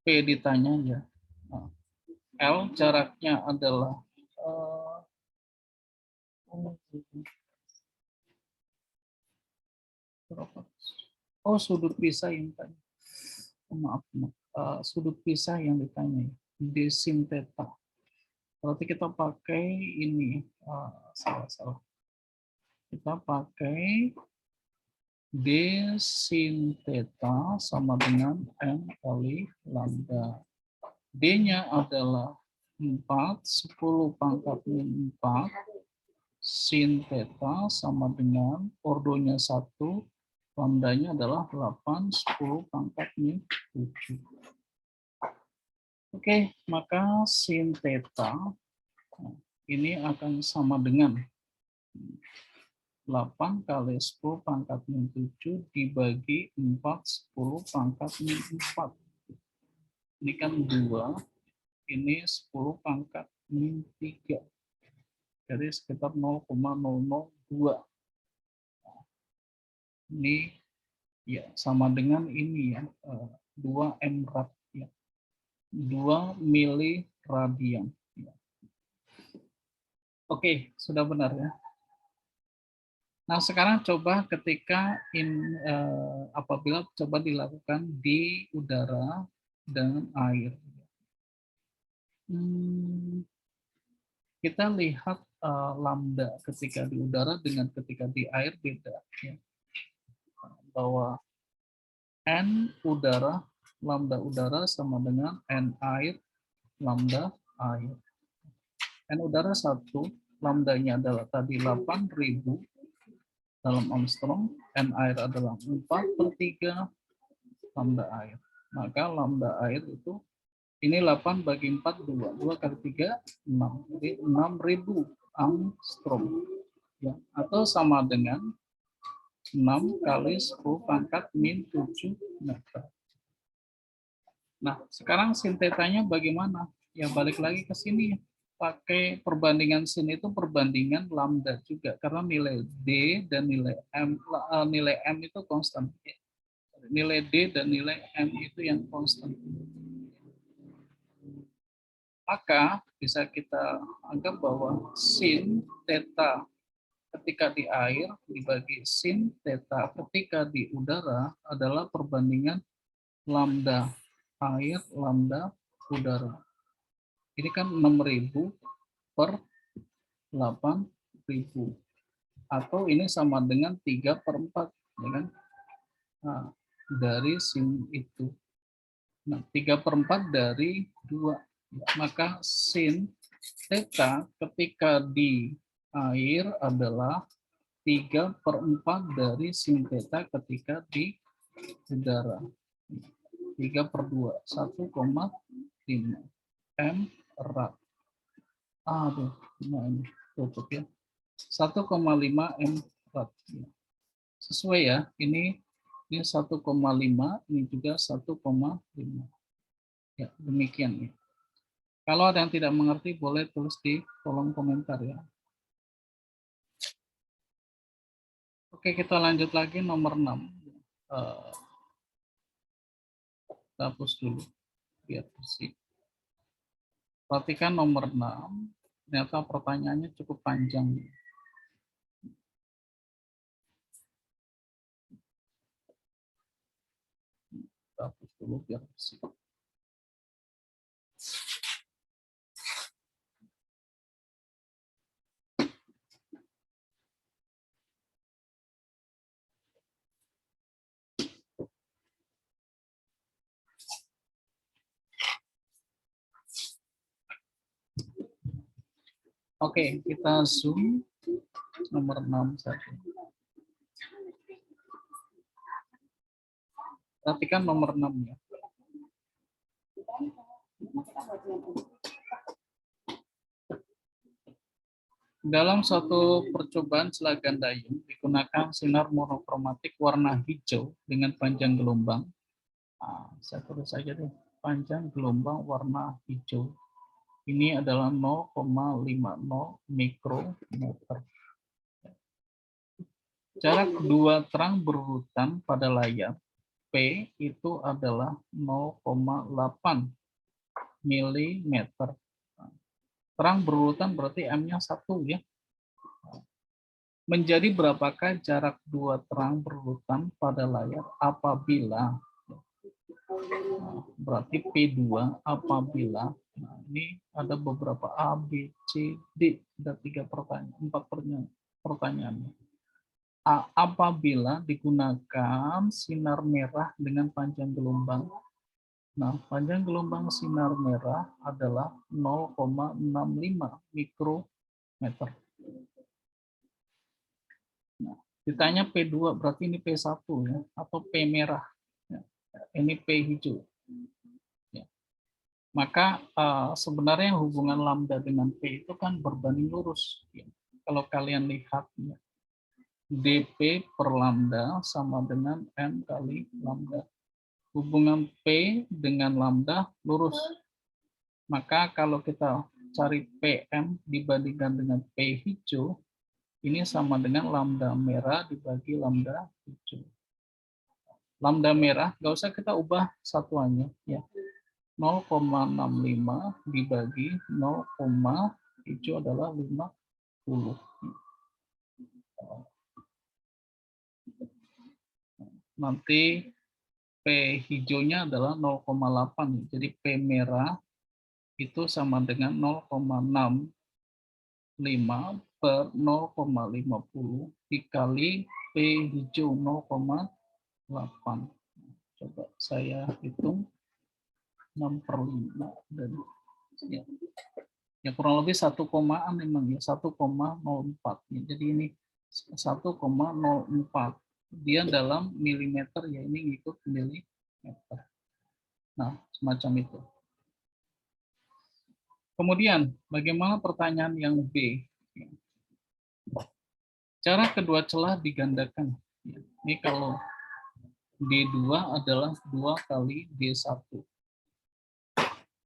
P ditanya ya. L jaraknya adalah sudut pisah yang tadi. Maaf. Sudut pisah yang ditanya D sin theta. Berarti kita pakai ini salah. Kita pakai D sin theta sama dengan M kali lambda. D-nya adalah 4, 10 pangkat min 4, sin theta sama dengan ordonya 1, lambdanya adalah 8, 10 pangkat min 7. Oke, maka sin theta ini akan sama dengan 8 kali 10 pangkat min 7 dibagi 4, 10 pangkat min 4. Ini kan 2, ini 10 pangkat min 3. Jadi sekitar 0,002. Ini ya sama dengan ini ya, 2 M rad ya. 2 mili radian. Ya. Oke, sudah benar ya. Nah, sekarang coba ketika apabila coba dilakukan di udara dan air. Kita lihat lambda ketika di udara dengan ketika di air beda. Ya. Bahwa N udara, lambda udara sama dengan N air, lambda air. N udara 1, lambdanya adalah tadi 8.000 dalam Armstrong, N air adalah 4/3 lambda air. Maka lambda air itu, ini 8 bagi 4, 2. 2 kali 3, 6. Jadi 6.000 Armstrong. Ya, atau sama dengan 6 kali 10 pangkat min 7 meter. Nah, sekarang sin tetanya bagaimana? Ya, balik lagi ke sini. Pakai perbandingan sin itu perbandingan lambda juga. Karena nilai D dan nilai M itu konstan. Nilai D dan nilai M itu yang konstan. Maka bisa kita anggap bahwa sin theta ketika di air dibagi sin theta ketika di udara adalah perbandingan lambda air, lambda udara. Ini kan 6.000 per 8.000. Atau ini sama dengan 3/4. Ya kan? Nah, dari sin itu. Nah, 3/4 dari 2. Maka sin theta ketika di air adalah 3/4 dari sin theta ketika di udara. 3/2, 1,5 M erat. Aduh, nah ini tutup ya. 1,5 M erat. Sesuai ya, ini 1,5, ini juga 1,5. Ya, demikian ya. Kalau ada yang tidak mengerti, boleh tulis di kolom komentar ya. Oke, kita lanjut lagi nomor 6. Kita hapus dulu, biar bersih. Perhatikan nomor 6, ternyata pertanyaannya cukup panjang. Kita hapus dulu, biar bersih. Oke, kita zoom nomor 6 saja. Perhatikan nomor 6 ya. Dalam suatu percobaan selaga dayung digunakan sinar monokromatik warna hijau dengan panjang gelombang. Nah, saya tulis saja deh, panjang gelombang warna hijau. Ini adalah 0,50 mikrometer. Jarak dua terang berurutan pada layar P itu adalah 0,8 mm. Terang berurutan berarti M-nya 1 ya. Menjadi berapakah jarak dua terang berurutan pada layar apabila, berarti P2 apabila, nah ini ada beberapa A, B, C, D, ada 3 pertanyaan, 4 pertanyaan. A, apabila digunakan sinar merah dengan panjang gelombang. Nah, panjang gelombang sinar merah adalah 0,65 mikrometer. Nah, ditanya P2, berarti ini P1 ya, atau P merah. Ya, ini P hijau. Ya. Maka sebenarnya hubungan lambda dengan P itu kan berbanding lurus. Ya. Kalau kalian lihat, ya, dP per lambda sama dengan M kali lambda. Hubungan P dengan lambda lurus. Maka kalau kita cari PM dibandingkan dengan P hijau, ini sama dengan lambda merah dibagi lambda hijau. Lambda merah, nggak usah kita ubah satuannya. Ya. 0,65 dibagi 0, hijau adalah 50. Nanti P hijaunya adalah 0,8. Jadi P merah itu sama dengan 0,65 per 0,50 dikali P hijau 0,8. Coba saya hitung 6/5 dan ya. Ya kurang lebih 1 komaan memang ya 1,04. Jadi ini 1,04. Dia dalam milimeter, ya ini ngikut milimeter. Nah, semacam itu. Kemudian, bagaimana pertanyaan yang B? Cara kedua celah digandakan. Ini kalau D2 adalah 2 kali D1.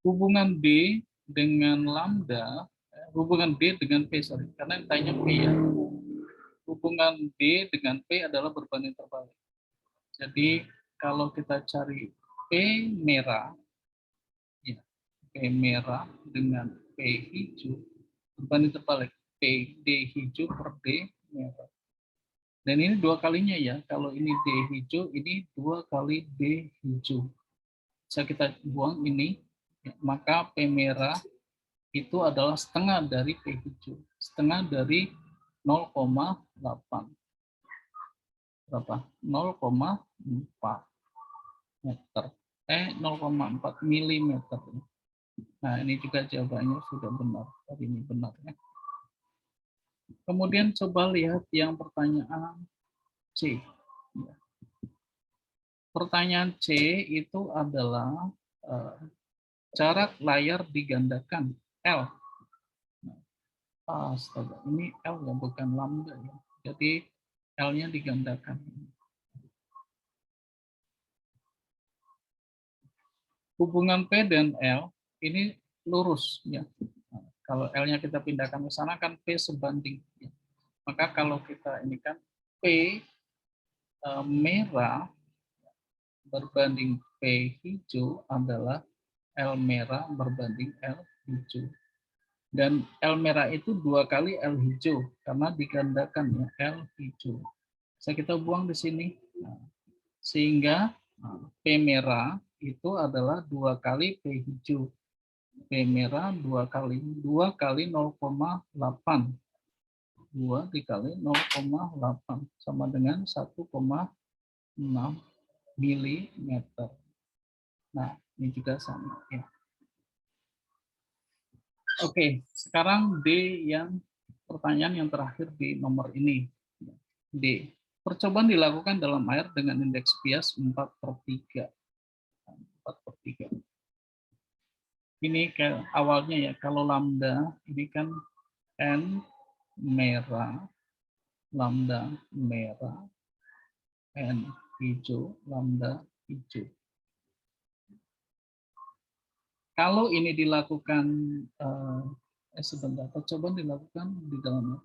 Hubungan D dengan lambda, hubungan D dengan P, sorry, karena yang tanya P ya. Hubungan D dengan P adalah berbanding terbalik. Jadi kalau kita cari P merah, ya, P merah dengan P hijau, berbanding terbalik. P D hijau per D merah. Dan ini 2 kalinya ya. Kalau ini D hijau, ini 2 kali D hijau. Bisa kita buang ini, ya, maka P merah itu adalah setengah dari P hijau. Setengah dari 0,8. Berapa? 0,4 meter. 0,4 milimeter. Nah, ini juga jawabannya sudah benar. Tadi ini benar ya. Kemudian coba lihat yang pertanyaan C. Pertanyaan C itu adalah jarak layar digandakan L. Astaga, ini L ya, bukan lambda ya. Jadi L-nya digandakan. Hubungan P dan L ini lurus ya. Kalau L-nya kita pindahkan ke sana kan P sebanding. Ya. Maka kalau kita ini kan P merah berbanding P hijau adalah L merah berbanding L hijau. Dan L merah itu 2 kali L hijau karena digandakan ya, L hijau. Bisa kita buang di sini. Nah, sehingga P merah itu adalah 2 kali P hijau. P merah 2 kali 0,8. 2 dikali 0,8 sama dengan 1,6 milimeter. Nah, ini juga sama ya. Oke, sekarang D yang pertanyaan yang terakhir di nomor ini. D. Percobaan dilakukan dalam air dengan indeks bias 4/3. 4/3. Ini kayak awalnya ya, kalau lambda ini kan N merah, lambda merah, N hijau, lambda hijau. Kalau ini dilakukan, sebentar, percobaan dilakukan di dalam.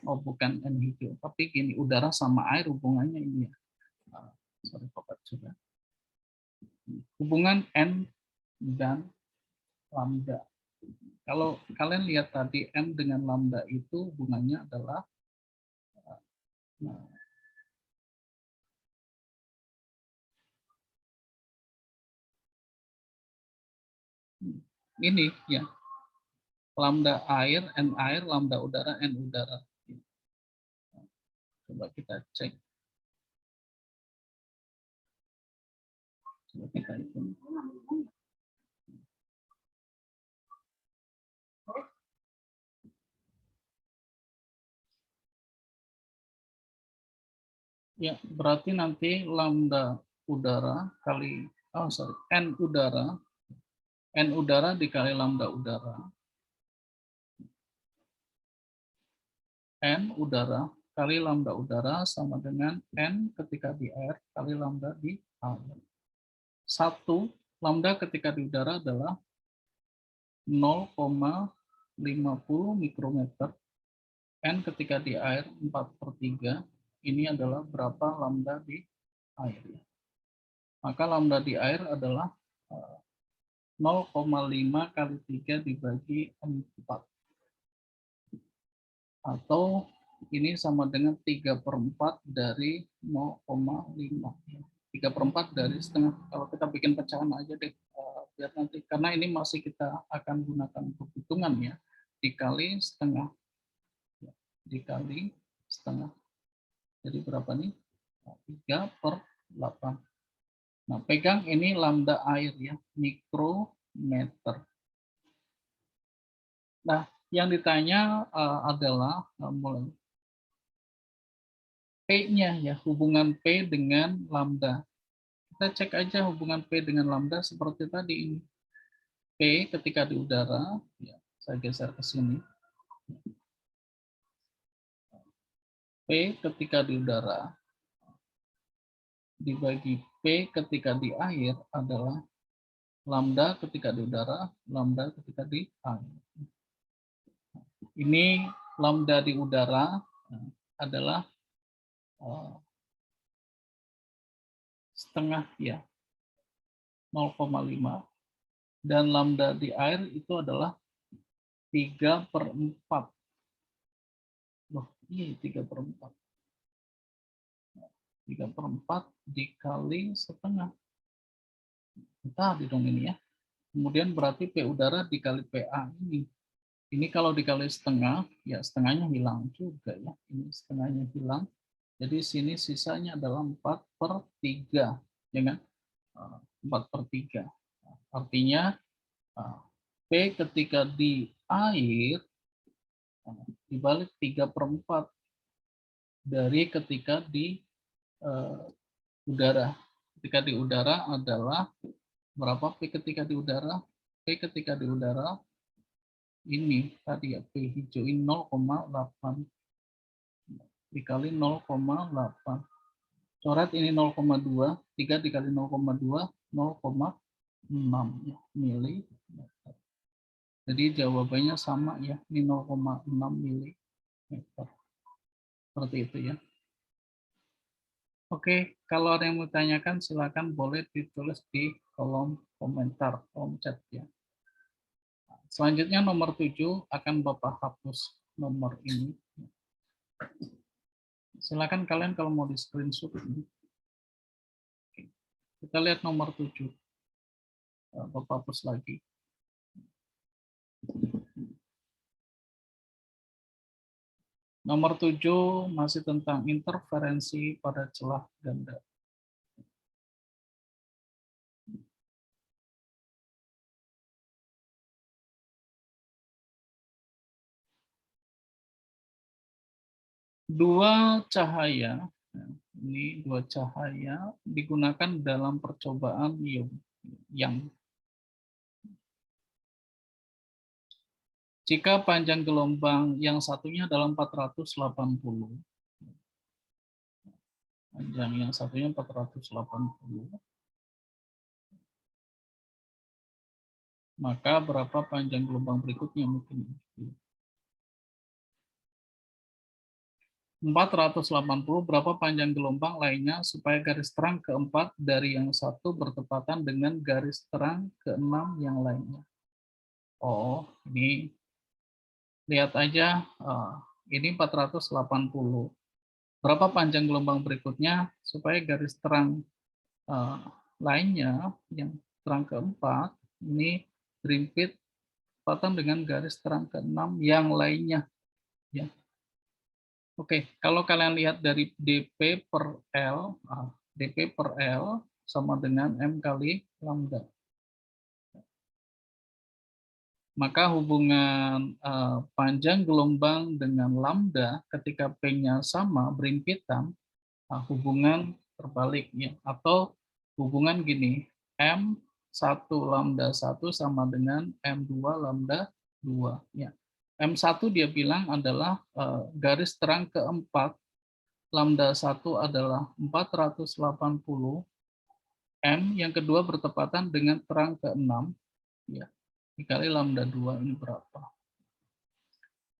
Oh, bukan N hijau, tapi gini, udara sama air hubungannya ini ya. Sorry, Bapak juga. Hubungan N dan lambda. Kalau kalian lihat tadi M dengan lambda itu hubungannya adalah ini ya, lambda air, N air, lambda udara, N udara. Coba kita cek. Coba kita hitung. Ya, berarti nanti lambda udara kali, N udara dikali lambda udara. N udara kali lambda udara sama dengan N ketika di air kali lambda di air. 1 lambda ketika di udara adalah 0,50 mikrometer. N ketika di air 4/3. Ini adalah berapa lambda di air. Maka lambda di air adalah 0,5 kali 3 dibagi 4. Atau ini sama dengan 3/4 dari 0,5. 3/4 dari setengah. Kalau kita bikin pecahan aja deh, biar nanti, karena ini masih kita akan gunakan untuk hitungan ya, dikali setengah. Dikali setengah. Jadi berapa nih? 3/8. Nah, pegang ini lambda air ya, mikrometer. Nah, yang ditanya adalah mulai P-nya ya, hubungan P dengan lambda. Kita cek aja hubungan P dengan lambda seperti tadi ini. P ketika di udara, ya, saya geser ke sini. P ketika di udara dibagi P ketika di air adalah lambda ketika di udara, lambda ketika di air. Ini lambda di udara adalah setengah ya, 0,5. Dan lambda di air itu adalah 3/4. Loh, ini 3/4. 3/4 dikali setengah. Tadi dong ini ya. Kemudian berarti P udara dikali PA ini. Ini kalau dikali setengah, ya setengahnya hilang juga ya. Ini setengahnya hilang. Jadi sini sisanya adalah 4/3. Ya kan? 4/3. Artinya P ketika di air dibalik 3/4 dari ketika di udara. Ketika di udara adalah berapa P ketika di udara? P ketika di udara ini tadi ya, P hijau ini 0,8 dikali 0,8. Coret ini 0,2, 3 dikali 0,2, 0,6 ya, mili. Jadi jawabannya sama ya, ini 0,6 milimeter. Seperti itu ya. Oke, kalau ada yang mau tanyakan silakan boleh ditulis di kolom komentar, kolom chat ya. Selanjutnya nomor 7 akan Bapak hapus nomor ini. Silakan kalian kalau mau di screenshot ini. Oke. Kita lihat nomor 7. Bapak hapus lagi. Nomor 7 masih tentang interferensi pada celah ganda. Dua cahaya, ini dua cahaya digunakan dalam percobaan yang jika panjang gelombang yang satunya adalah 480, panjang yang satunya 480, maka berapa panjang gelombang berikutnya mungkin? 480, berapa panjang gelombang lainnya supaya garis terang keempat dari yang satu bertepatan dengan garis terang keenam yang lainnya. Oh, ini lihat aja, ini 480. Berapa panjang gelombang berikutnya supaya garis terang lainnya yang terang keempat ini berimpit bertepatan dengan garis terang keenam yang lainnya. Ya. Oke, kalau kalian lihat dari dP per L, dP per L sama dengan M kali lambda. Maka hubungan panjang gelombang dengan lambda ketika P-nya sama berimpitan, hubungan terbalik ya, atau hubungan gini, M1 lambda 1 sama dengan M2 lambda 2 ya. M1 dia bilang adalah garis terang keempat, lambda 1 adalah 480, M yang kedua bertepatan dengan terang keenam ya, dikali lambda 2 ini berapa?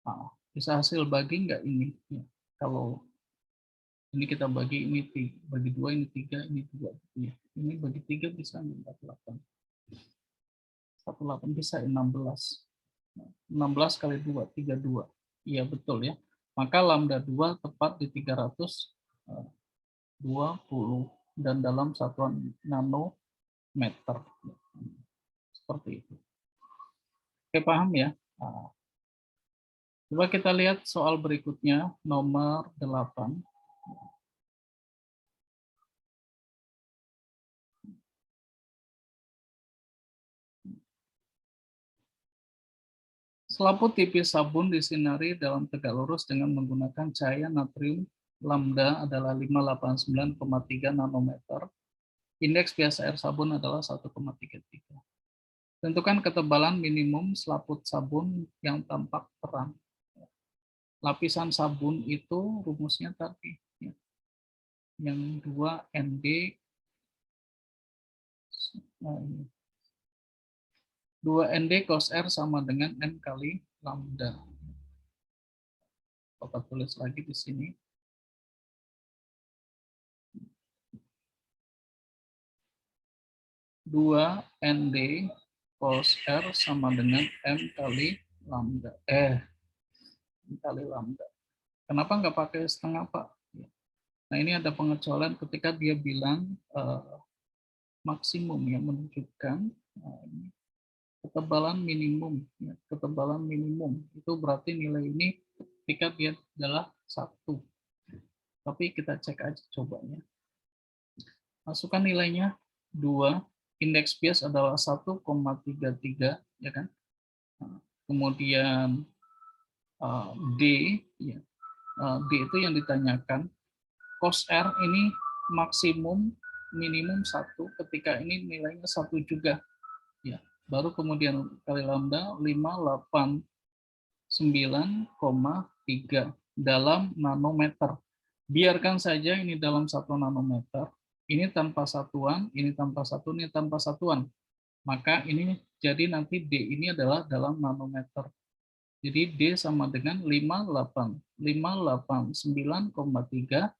Nah, bisa hasil bagi enggak ini? Ya, kalau ini kita bagi ini bagi 2 ini 3 ini 2 ya. Ini bagi 3 bisa 48. 18 bisa 16. 16 kali 2 32. Iya betul ya. Maka lambda 2 tepat di 320 dan dalam satuan nanometer. Seperti itu. Oke, paham ya? Nah, coba kita lihat soal berikutnya, nomor 8. Selaput tipis sabun disinari dalam tegak lurus dengan menggunakan cahaya natrium lambda adalah 589,3 nanometer. Indeks biasa air sabun adalah 1,33. Tentukan ketebalan minimum selaput sabun yang tampak terang. Lapisan sabun itu rumusnya tadi, ya, yang 2 ND, 2 ND cos R sama dengan N kali lambda. Bapak tulis lagi di sini. 2 ND cos R sama dengan M kali lambda. M kali lambda. Kenapa nggak pakai setengah, Pak? Nah, ini ada pengecualian ketika dia bilang maksimum yang menunjukkan ketebalan minimum. Ya, ketebalan minimum itu berarti nilai ini ketika dia adalah 1. Tapi kita cek aja cobanya. Masukkan nilainya 2, indeks bias adalah 1,33, ya kan? Kemudian D, ya, D itu yang ditanyakan. Cos R ini maksimum minimum 1, ketika ini nilainya 1 juga. Ya, baru kemudian kali lambda 589,3 dalam nanometer. Biarkan saja ini dalam 1 nanometer. Ini tanpa satuan, ini tanpa satuan, ini tanpa satuan. Maka ini jadi nanti D ini adalah dalam nanometer. Jadi D sama dengan 589,3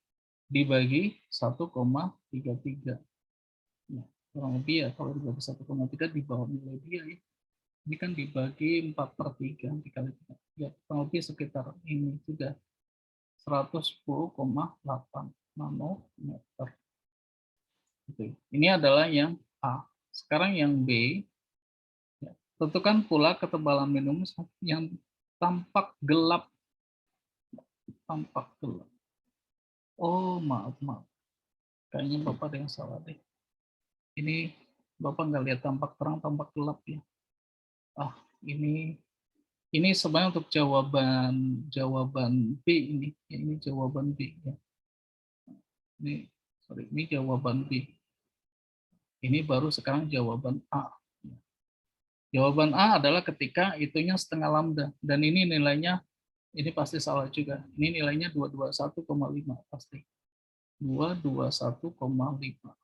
dibagi 1,33. Nah, kurang lebih ya, kalau dibagi 1,3 di bawah nilai dia ya. Ini kan dibagi 4/3 dikali 3. Ya, kurang lebih sekitar ini sudah 110,8 nanometer. Ini adalah yang A. Sekarang yang B. Ya, tentukan pula ketebalan minimum yang tampak gelap. Tampak gelap. Oh, maaf. Kayaknya Bapak ada yang salah deh. Ini Bapak nggak lihat tampak terang, tampak gelap ya. Ini sebenarnya untuk jawaban B ini. Ini jawaban B ya. Ini jawaban B. Ini baru sekarang jawaban A. Jawaban A adalah ketika itunya setengah lambda dan ini nilainya ini pasti salah juga. Ini nilainya 221,5 pasti. 221,5.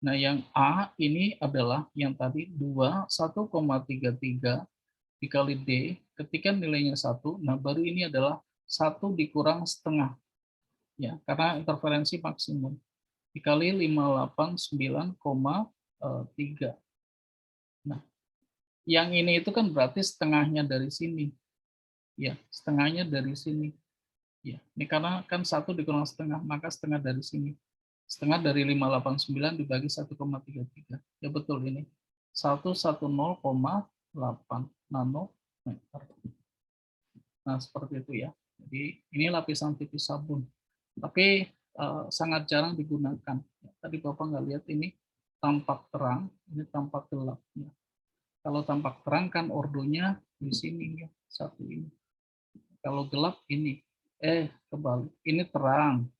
Nah, yang A ini adalah yang tadi 21,33 dikali D, ketika nilainya 1, nah baru ini adalah 1 dikurang setengah. Ya, karena interferensi maksimum. Dikali 589,3. Nah, yang ini itu kan berarti setengahnya dari sini. Ya, setengahnya dari sini. Ya, ini karena kan 1 dikurang setengah, maka setengah dari sini. Setengah dari 589 dibagi 1,33. Ya betul ini. 110,8 nanometer. Nah, seperti itu ya. Jadi ini lapisan tipis sabun. Tapi sangat jarang digunakan. Tadi Bapak nggak lihat ini tampak terang, ini tampak gelap. Ya. Kalau tampak terang kan ordonya di sini ya, satu ini. Kalau gelap ini, kebalik. Ini terang,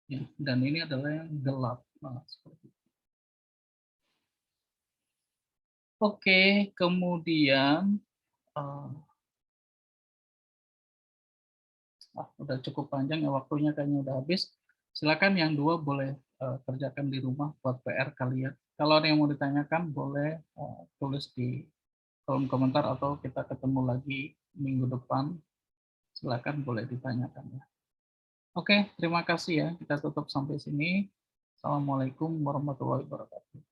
ya, dan ini adalah yang gelap. Nah, seperti itu. Oke, kemudian udah cukup panjang ya waktunya, kayaknya udah habis. Silakan yang 2 boleh kerjakan di rumah buat PR kalian. Kalau ada yang mau ditanyakan boleh tulis di kolom komentar atau kita ketemu lagi minggu depan. Silakan boleh ditanyakan ya. Oke, terima kasih ya. Kita tutup sampai sini. Assalamualaikum warahmatullahi wabarakatuh.